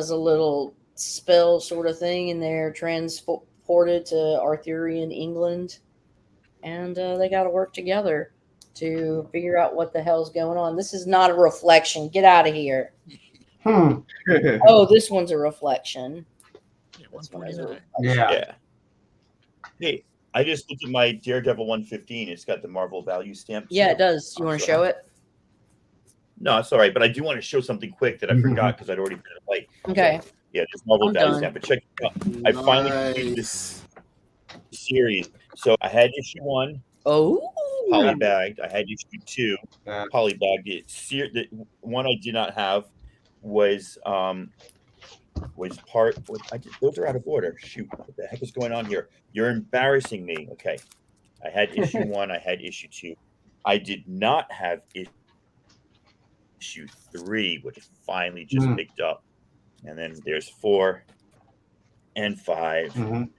a little spell sort of thing, and they're transported to Arthurian England, and they got to work together to figure out what the hell's going on. This is not a reflection. Get out of here. Oh, this one's a reflection. Yeah, This one is a 149. reflection. Yeah. Hey, I just looked at my Daredevil 115. It's got the Marvel value stamp. Yeah, it does. You want to show it? No, it's all right. But I do want to show something quick that I forgot because I'd already put it away. Okay. So, yeah, this Marvel I'm value done. stamp. But check it out. I finally completed this series. So I had issue 1 Oh. polybagged. I had issue 2 Yeah. polybagged. The one I did not have was was part. Those are out of order. Shoot, what the heck is going on here? You're embarrassing me. Okay, I had issue 1. I had issue 2. I did not have issue 3, which finally just picked up. And then there's 4 and 5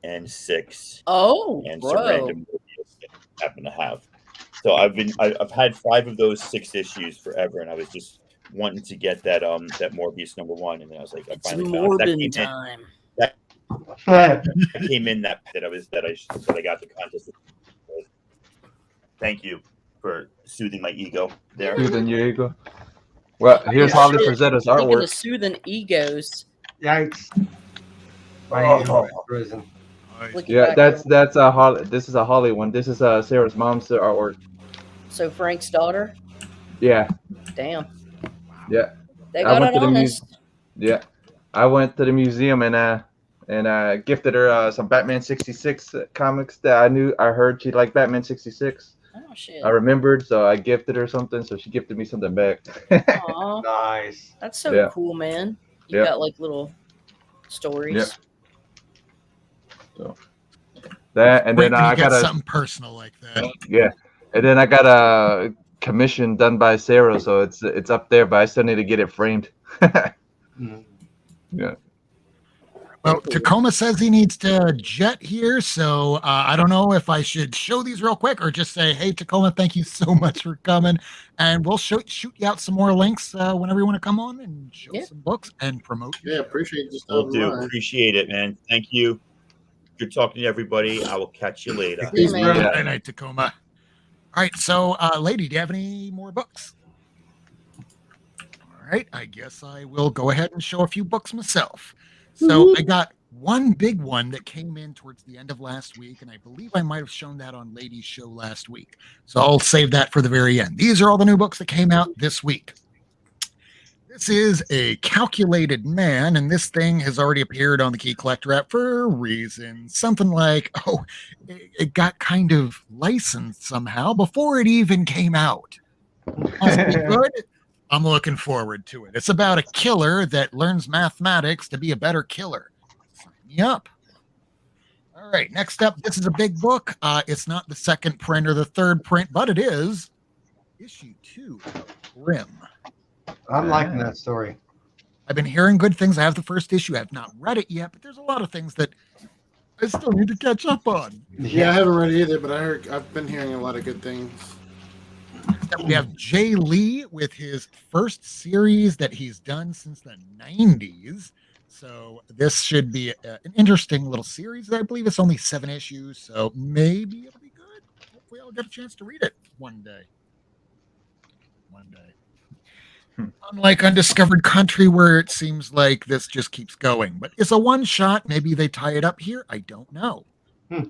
and 6. Oh, and bro. some random movies that I happen to have. So I've had 5 of those 6 issues forever, and I was just wanting to get that Morbius #1, and then I was like, I It's finally found it. Morbin time. That came in that I got the contest. Thank you for soothing my ego there. Soothing your ego. Well, here's Holly Frazetta's Speaking artwork. of soothing egos, Yikes. My ego is risen. look Yeah, back that's a Holly. This is a Holly one. This is Sarah's mom's artwork. So Frank's daughter. Yeah, Damn. yeah, They I got went it to the honest. yeah. I went to the museum and gifted her some Batman 66 comics that I heard she liked Batman 66. Oh shit. I remembered, so I gifted her something. So she gifted me something back. Aw, Nice. that's so Yeah. cool, man. You Yeah. got like little stories. Yeah. So that, and Great then when you I get got something personal like that. yeah, and then I got a commission done by Sarah, so it's up there, but I still need to get it framed. Yeah. Well, Tacoma says he needs to jet here, so I don't know if I should show these real quick or just say, "Hey, Tacoma, thank you so much for coming," and we'll shoot you out some more links whenever you want to come on and show Yeah. some books and promote. your Yeah, show. appreciate you just Will stopping do. by. Appreciate it, man. Thank you. Good talking to everybody. I will catch you later. Peace, man. bro. Yeah. Good night, Tacoma. All right, so lady, do you have any more books? All right, I guess I will go ahead and show a few books myself. So I got one big one that came in towards the end of last week, and I believe I might have shown that on Lady's show last week. So I'll save that for the very end. These are all the new books that came out this week. This is A Calculated Man, and this thing has already appeared on the Key Collector app for a reason. Something like, it got kind of licensed somehow before it even came out. Must be good. I'm looking forward to it. It's about a killer that learns mathematics to be a better killer. Sign me up. All right, next up, this is a big book. It's not the second print or the third print, but it is issue 2 of Grimm. I'm liking that story. I've been hearing good things. I have the first issue. I have not read it yet, but there's a lot of things that I still need to catch up on. Yeah, I haven't read it either, but I've been hearing a lot of good things. We have Jay Lee with his first series that he's done since the 90s. So this should be an interesting little series. I believe it's only 7 issues, so maybe it'll be good. Hopefully I'll get a chance to read it one day. Unlike Undiscovered Country, where it seems like this just keeps going. But it's a one shot. Maybe they tie it up here. I don't know. I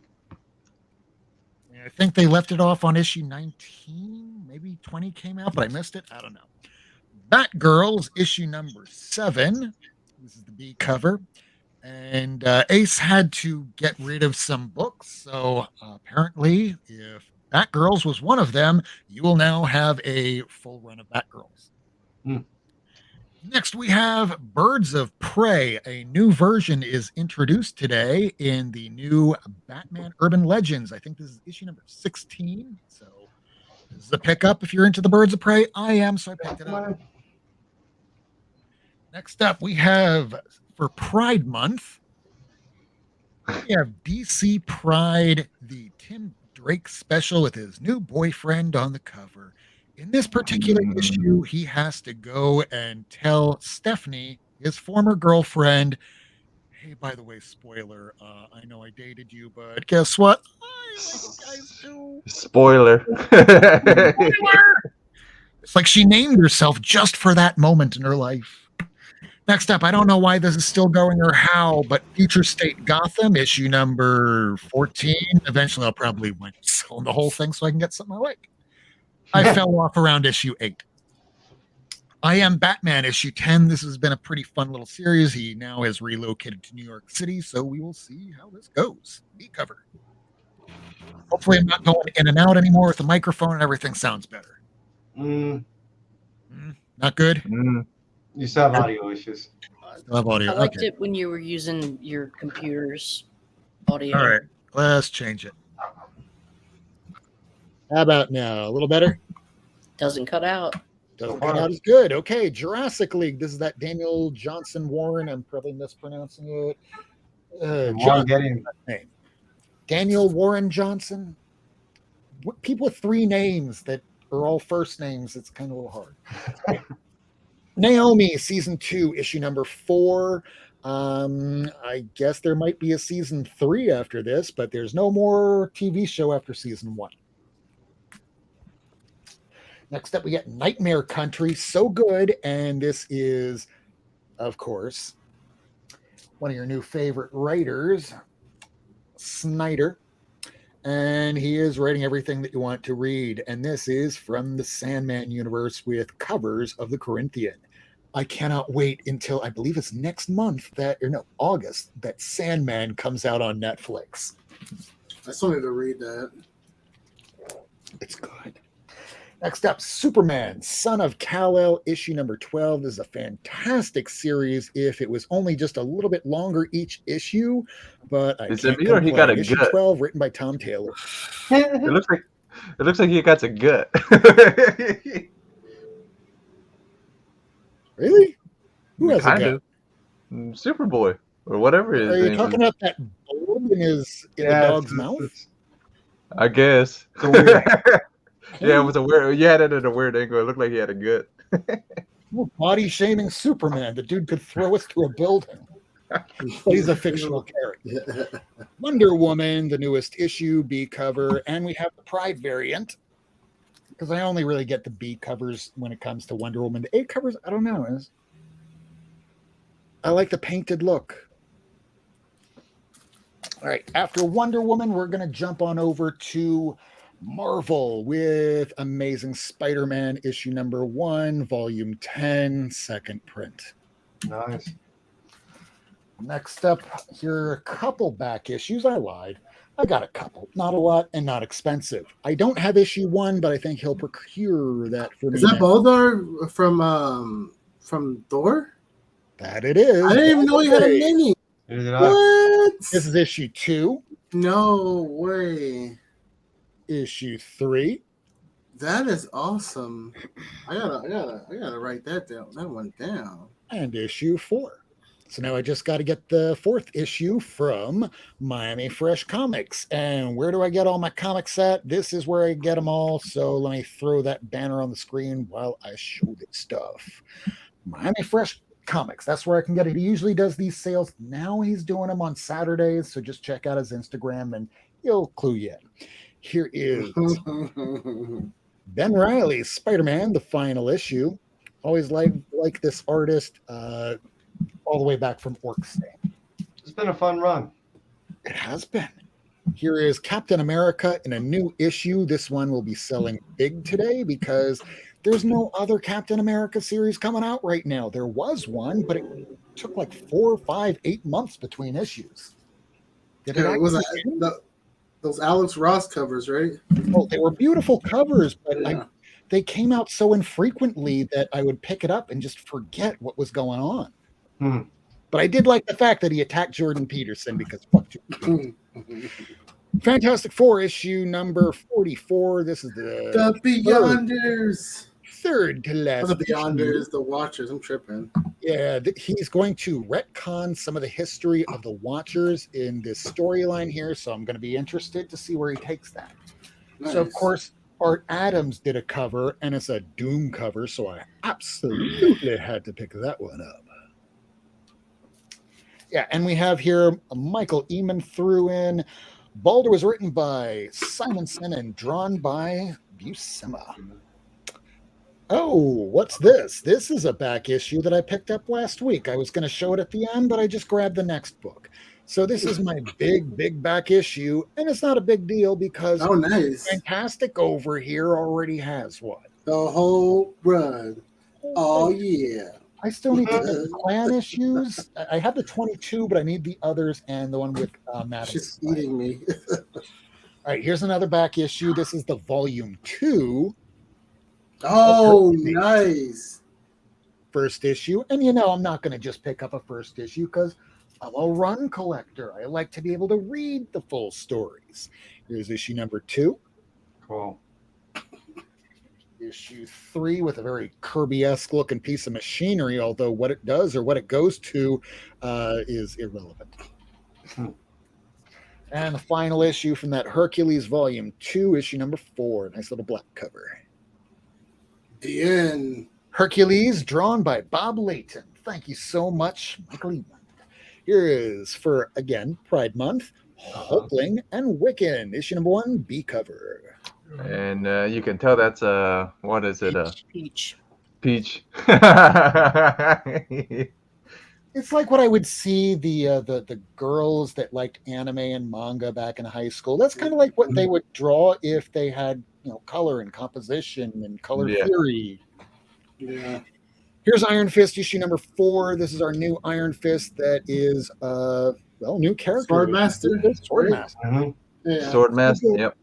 think they left it off on issue 19. Maybe 20 came out, but I missed it. I don't know. Batgirls, issue number 7. This is the B cover. And Ayce had to get rid of some books. So apparently, if Batgirls was one of them, you will now have a full run of Batgirls. Next, we have Birds of Prey. A new version is introduced today in the new Batman Urban Legends. I think this is issue number 16. So this is a pickup if you're into the Birds of Prey. I am, so I picked it up. Next up, we have, for Pride Month, we have DC Pride, the Tim Drake special with his new boyfriend on the cover. In this particular issue, he has to go and tell Stephanie, his former girlfriend, hey, by the way, spoiler, I know I dated you, but guess what? I like guys too. Spoiler. Spoiler! It's like she named herself just for that moment in her life. Next up, I don't know why this is still going or how, but Future State Gotham, issue number 14. Eventually, I'll probably wind up selling the whole thing so I can get something I like. I fell off around issue 8. I Am Batman, issue 10. This has been a pretty fun little series. He now has relocated to New York City, so we will see how this goes. B cover. Hopefully, I'm not going in and out anymore with the microphone and everything sounds better. Not good? You still have audio issues. Still have audio. I liked Okay. it when you were using your computer's audio. All right. Let's change it. How about now? A little better? Doesn't cut out. Doesn't come out as good. Okay. Jurassic League. This is that Daniel Johnson Warren. I'm probably mispronouncing it. I'm getting Name. Daniel Warren Johnson. People with three names that are all first names. It's kind of a little hard. Naomi, season 2, issue number 4. I guess there might be a season 3 after this, but there's no more TV show after season 1. Next up, we get Nightmare Country. So good. And this is, of course, one of your new favorite writers, Snyder. And he is writing everything that you want to read. And this is from the Sandman universe with covers of the Corinthian. I cannot wait until I believe it's next month August, that Sandman comes out on Netflix. I still need to read that. It's good. Next up, Superman, Son of Kal-El, issue number 12. This is a fantastic series if it was only just a little bit longer each issue, but I Is can't it me or he complain. got a Issue gut? 12, written by Tom Taylor. It looks like he got a gut. Really? Who has Kind a gut? of. Superboy or whatever it is. Are you talking about that bulb in the dog's mouth? I guess. It's a weird. Yeah, it was a weird. You had it at a weird angle. It looked like he had a gut. Body shaming Superman. The dude could throw us through a building. But he's a fictional character. Wonder Woman, the newest issue, B cover, and we have the Pride variant. Because I only really get the B covers when it comes to Wonder Woman. The A covers, I don't know. I like the painted look. All right, after Wonder Woman, we're going to jump on over to Marvel with Amazing Spider-Man issue number 1, volume 10, second print. Nice. Next up, here are a couple back issues. I lied. I got a couple. Not a lot and not expensive. I don't have issue 1, but I think he'll procure that for me. Is that Boldar from Thor? That it is. I didn't even know he had a mini. What? This is issue 2. No way. Issue 3. That is awesome. I gotta write that down. That one down. And issue 4. So now I just got to get the 4th issue from Miami Fresh Comics. And where do I get all my comics at? This is where I get them all. So let me throw that banner on the screen while I show this stuff. Miami Fresh Comics. That's where I can get it. He usually does these sales. Now he's doing them on Saturdays. So just check out his Instagram and he'll clue you in. Here is Ben Reilly's Spider-Man, the final issue. Always like this artist all the way back from Orcstain. It's been a fun run. It has been. Here is Captain America in a new issue. This one will be selling big today because there's no other Captain America series coming out right now. There was one, but it took like 4, 5, 8 months between issues. Was those Alex Ross covers, right? Oh, they were beautiful covers, but they came out so infrequently that I would pick it up and just forget what was going on. But I did like the fact that he attacked Jordan Peterson because fuck you. Fantastic Four issue number 44. This is the Beyonders. Third to last. The Beyonders, the Watchers. I'm tripping. Yeah, he's going to retcon some of the history of the Watchers in this storyline here, so I'm going to be interested to see where he takes that. Nice. So, of course, Art Adams did a cover, and it's a Doom cover, so I absolutely had to pick that one up. Yeah, and we have here Michael Eamon threw in. Balder was written by Simonson and drawn by Buscema. Oh, what's this? This is a back issue that I picked up last week. I was going to show it at the end, but I just grabbed the next book. So this is my big back issue, and it's not a big deal because nice. Fantastic over here already has one. The whole run. Oh, yeah. I still need to get the clan issues. I have the 22, but I need the others and the one with Madison. She's eating me. All right, here's another back issue. This is the volume 2. Oh, nice. first issue. And you know, I'm not going to just pick up a first issue because I'm a run collector. I like to be able to read the full stories. Here's issue number 2. Cool. Issue 3 with a very Kirby-esque looking piece of machinery, although what it does or what it goes to is irrelevant. And the final issue from that Hercules Volume 2, issue number 4. Nice little black cover. The end. Hercules, drawn by Bob Layton. Thank you so much, Michael Eman. Here is, for, again, Pride Month, Hulkling and Wiccan, issue number 1, B cover. And you can tell that's what is it? Peach. Peach. It's like what I would see the girls that liked anime and manga back in high school. That's kind of like what they would draw if they had, you know, color and composition and color theory. Yeah. Here's Iron Fist issue number 4. This is our new Iron Fist that is new character. Swordmaster. Swordmaster. Yeah. Swordmaster. Yep.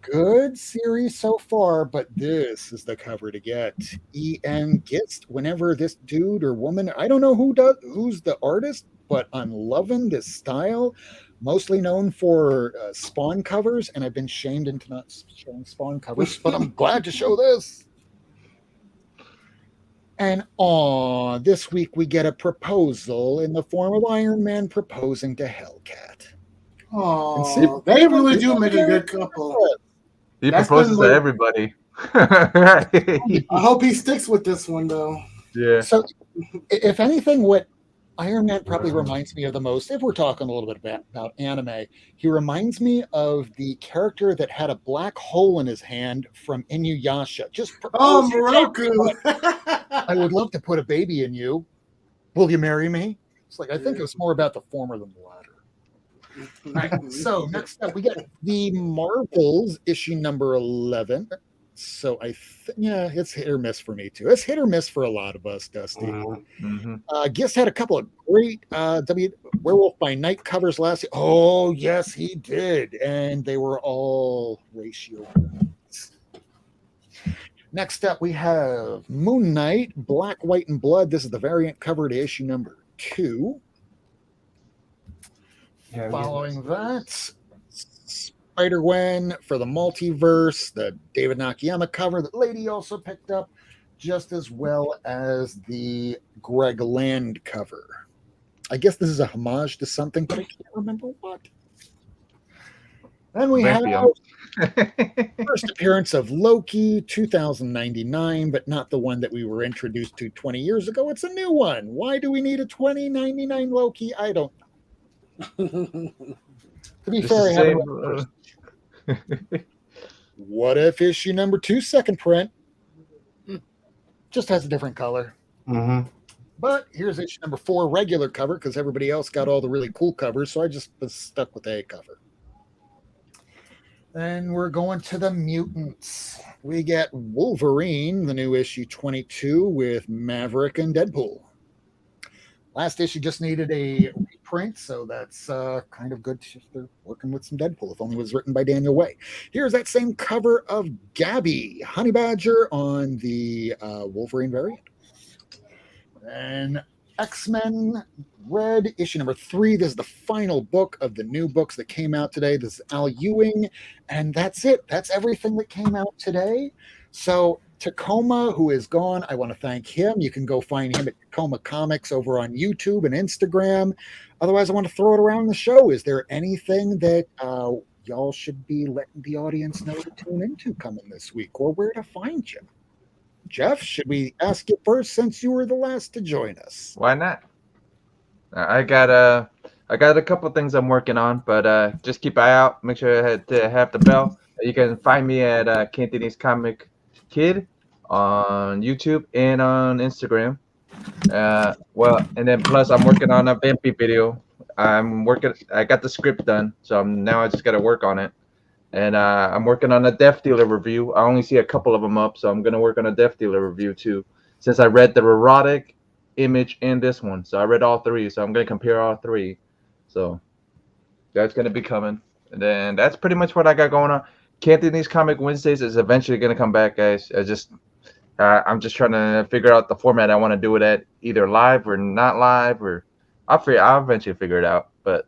Good series so far, but this is the cover to get. E.M. Gist. Whenever this dude or woman, I don't know who's the artist, but I'm loving this style. Mostly known for Spawn covers, and I've been shamed into not showing Spawn covers, but I'm glad to show this. And this week we get a proposal in the form of Iron Man proposing to Hellcat. Oh, they really do make a good couple. He proposes to everybody. I hope he sticks with this one, though. Yeah. So, if anything, what Iron Man probably reminds me of the most, if we're talking a little bit about anime, he reminds me of the character that had a black hole in his hand from Inuyasha. Moroku! I would love to put a baby in you. Will you marry me? It's like, I think it was more about the former than the latter. All right, so next up, we got the Marvels issue number 11. So it's hit or miss for me too. It's hit or miss for a lot of us, Dusty. Gist had a couple of great Werewolf by Night covers last year. Oh, yes, he did. And they were all ratio. Next up, we have Moon Knight, Black, White, and Blood. This is the variant cover to issue number 2. Following that, Spider-Gwen for the Multiverse, the David Nakayama cover that Lady also picked up, just as well as the Greg Land cover. I guess this is a homage to something, but I can't remember what. Then we have first appearance of Loki, 2099, but not the one that we were introduced to 20 years ago. It's a new one. Why do we need a 2099 Loki? I don't know. To be fair, I haven't What if issue number 2 second print just has a different color? But here's issue number 4 regular cover because everybody else got all the really cool covers, so I just was stuck with a cover. Then we're going to the mutants. We get Wolverine, the new issue 22 with Maverick and Deadpool. Last issue just needed a reprint, so that's kind of good if they're working with some Deadpool, if only it was written by Daniel Way. Here's that same cover of Gabby, Honey Badger on the Wolverine variant. And X-Men Red, issue number 3. This is the final book of the new books that came out today. This is Al Ewing, and that's it. That's everything that came out today. So Tacoma, who is gone, I want to thank him. You can go find him at Tacoma Comics over on YouTube and Instagram. Otherwise, I want to throw it around the show. Is there anything that y'all should be letting the audience know to tune into coming this week, or where to find you? Jeff, should we ask you first since you were the last to join us? Why not? I got a couple things I'm working on, but just keep an eye out. Make sure to have the bell. You can find me at Cantonese Comic Kid on YouTube and on Instagram. And then plus I'm working on a Vampy video. I got the script done, so now I just got to work on it. And I'm working on a Death Dealer review. I only see a couple of them up, so I'm gonna work on a Death Dealer review too. Since I read the erotic, Image, and this one, so I read all 3. So I'm gonna compare all 3. So that's gonna be coming. And then that's pretty much what I got going on. Cantonese Comic Wednesdays is eventually gonna come back, guys. I just I'm just trying to figure out the format I want to do it at, either live or not live, or I'll eventually figure it out. But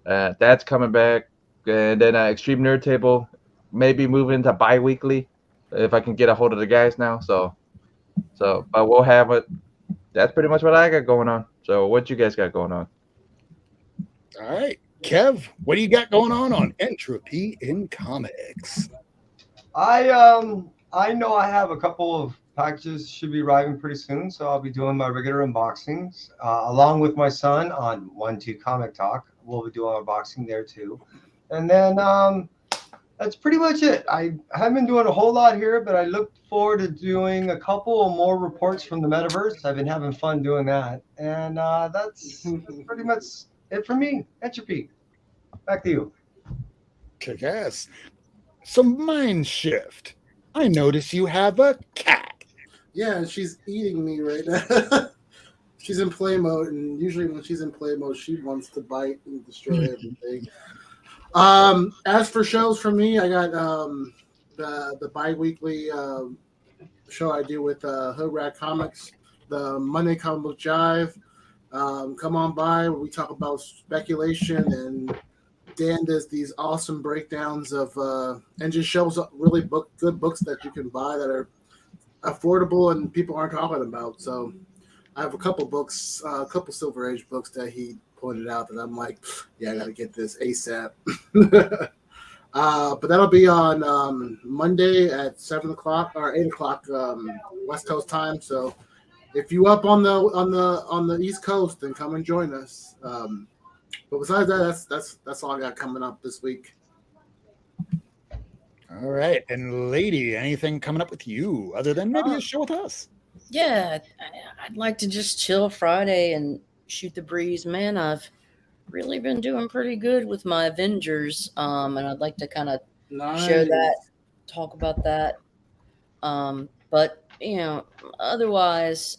that's coming back, and then Extreme Nerd Table maybe moving to bi-weekly if I can get a hold of the guys now. So but we'll have it. That's pretty much what I got going on. So what you guys got going on? All right, Kev, what do you got going on Entropy in Comics? I know I have a couple of packages should be arriving pretty soon, so I'll be doing my regular unboxings along with my son on 1-2 Comic Talk. We'll be doing unboxing there too, and then that's pretty much it. I haven't been doing a whole lot here, but I look forward to doing a couple more reports from the metaverse. I've been having fun doing that, and that's pretty much it for me. Entropy, back to you. Kick-ass. So Mind Shift. I notice you have a cat. Yeah, she's eating me right now. She's in play mode, and usually when she's in play mode, she wants to bite and destroy everything. As for shows for me, I got the bi-weekly show I do with Hood Rat Comics, the Monday Comic Book Jive. Come on by. We talk about speculation, and Dan does these awesome breakdowns of and just shows up really good books that you can buy that are affordable and people aren't talking about. So I have a couple books, a couple Silver Age books that he pointed out that I'm like, yeah, I got to get this ASAP. But that'll be on Monday at 7 o'clock or 8 o'clock West Coast time. So if you up on the East Coast, then come and join us. But besides that, that's all I got coming up this week. All right. And lady, anything coming up with you other than maybe a show with us? Yeah, I'd like to just chill Friday and shoot the breeze. Man, I've really been doing pretty good with my Avengers, and I'd like to kind of show that, talk about that. But, you know, otherwise,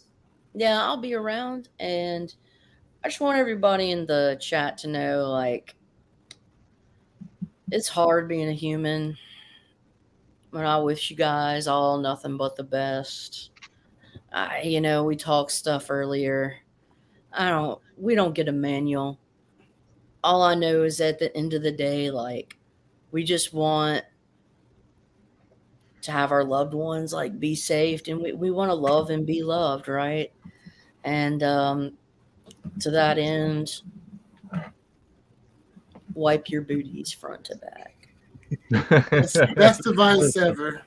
yeah, I'll be around, and I just want everybody in the chat to know, like, it's hard being a human, but I wish you guys all nothing but the best. We talked stuff earlier. We don't get a manual. All I know is at the end of the day, like, we just want to have our loved ones, like, be safe, and we want to love and be loved, right? And to that end, wipe your booties front to back. Best advice ever.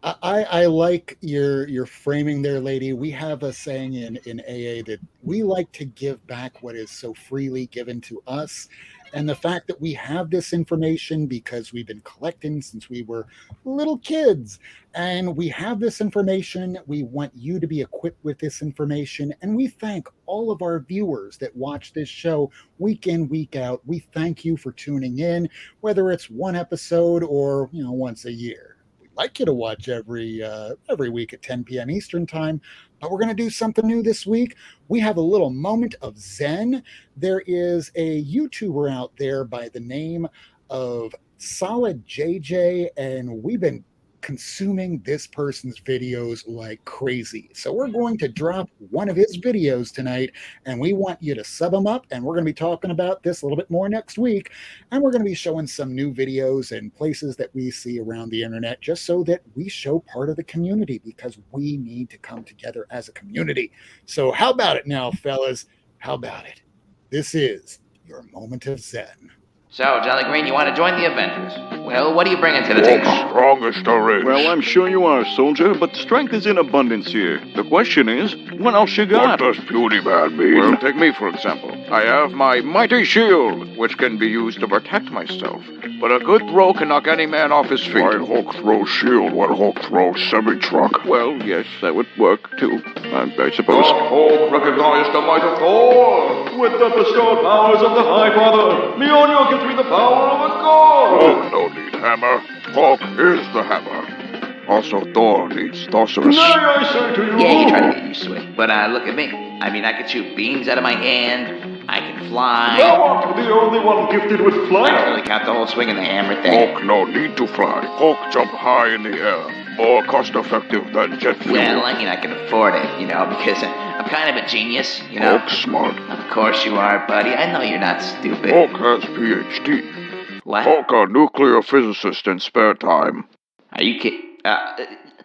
I like your framing there, lady. We have a saying in AA that we like to give back what is so freely given to us. And the fact that we have this information because we've been collecting since we were little kids, and we have this information, we want you to be equipped with this information. And we thank all of our viewers that watch this show week in, week out. We thank you for tuning in, whether it's one episode or, once a year. Like you to watch every week at 10 p.m. Eastern time, but we're going to do something new this week. We have a little moment of zen. There is a YouTuber out there by the name of Solid JJ, and we've been consuming this person's videos like crazy. So we're going to drop one of his videos tonight, and we want you to sub him up, and we're going to be talking about this a little bit more next week, and we're going to be showing some new videos and places that we see around the internet, just so that we show part of the community, because we need to come together as a community. So how about it now, fellas? How about it? This is your moment of zen. So, Jolly Green, you want to join the Avengers? Well, what are you bringing to the table? Strongest there is. Well, I'm sure you are, soldier, but strength is in abundance here. The question is, what else you got? What does beauty man mean? Well, take me, for example. I have my mighty shield, which can be used to protect myself. But a good throw can knock any man off his feet. Why Hulk throw shield while Hulk throws semi-truck? Well, yes, that would work, too. I suppose. Hulk recognized the might of Thor. With the bestowed powers of the High Father, Mjolnir gives me the power of a god. Oh, no need hammer. Hulk is the hammer. Also, Thor needs Thorcerus. Nay, I say to you. Yeah, you try to get used to it. But look at me. I mean, I can shoot beams out of my hand. I can fly. Thou art the only one gifted with flight. I don't really count the whole swing and the hammer thing. Hulk no need to fly. Hulk jump high in the air. more cost-effective than jet fuel. Well, I mean, I can afford it, because I'm kind of a genius, Hulk's smart. Of course you are, buddy. I know you're not stupid. Hulk has PhD. What? Hulk, a nuclear physicist in spare time. Are you kidding?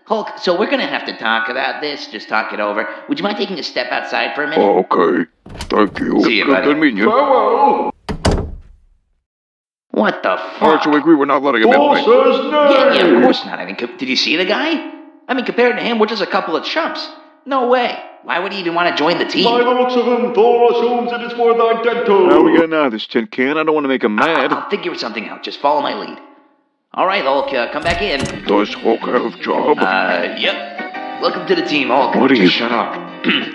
Hulk, so we're going to have to talk about this. Just talk it over. Would you mind taking a step outside for a minute? Okay. Thank you. See you, buddy. Good meeting you. Farewell. What the fuck? Alright, so we agree we're not letting him in, Boss right? says nay. Yeah, of course not. I mean, did you see the guy? I mean, compared to him, we're just a couple of chumps. No way. Why would he even want to join the team? By the looks of him, Thor assumes it is for thy dental. How are we getting out of this, Tin Can? I don't want to make him mad. I'll figure something out. Just follow my lead. All right, Hulk, come back in. Does Hulk have job? Yep. Welcome to the team, Hulk. What are you? Just shut up.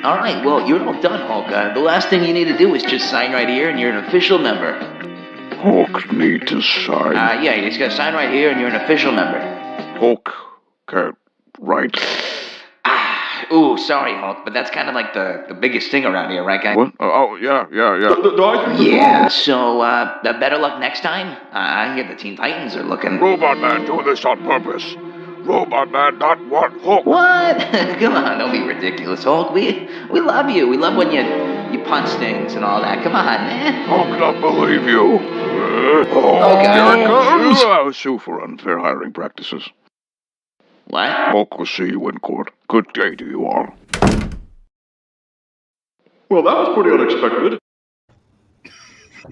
All right, well, you're all done, Hulk. The last thing you need to do is just sign right here, and you're an official member. Hulk need to sign. Yeah, you just gotta sign right here, and you're an official member. Hulk can't write. Ooh, sorry, Hulk, but that's kind of like the biggest thing around here, right, guy? What? Oh, yeah. Yeah, so, better luck next time. I hear the Teen Titans are looking... Robot Man do this on purpose. Robot Man not want Hulk. What? Come on, don't be ridiculous, Hulk. We love you. We love when you punch things and all that. Come on, man. Hulk not believe you. Okay. Here it comes. I'll sue for unfair hiring practices. What? Hulk will see you in court. Good day to you all. Well, that was pretty unexpected.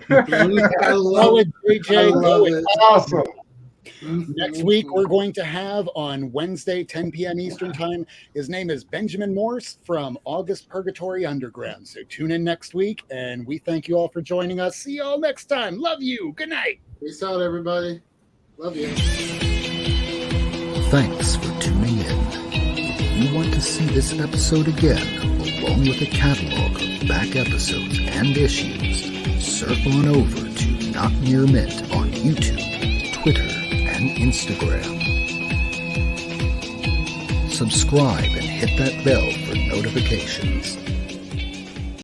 I love Go it. it, JJ. Go it. Awesome. Next week, we're going to have on Wednesday, 10 p.m. Eastern Time. His name is Benjamin Morse from August Purgatory Underground. So tune in next week, and we thank you all for joining us. See you all next time. Love you. Good night. Peace out, everybody. Love you. Thanks for tuning in. If you want to see this episode again, along with a catalog of back episodes and issues, surf on over to Not Near Mint on YouTube, Twitter, and Instagram. Subscribe and hit that bell for notifications.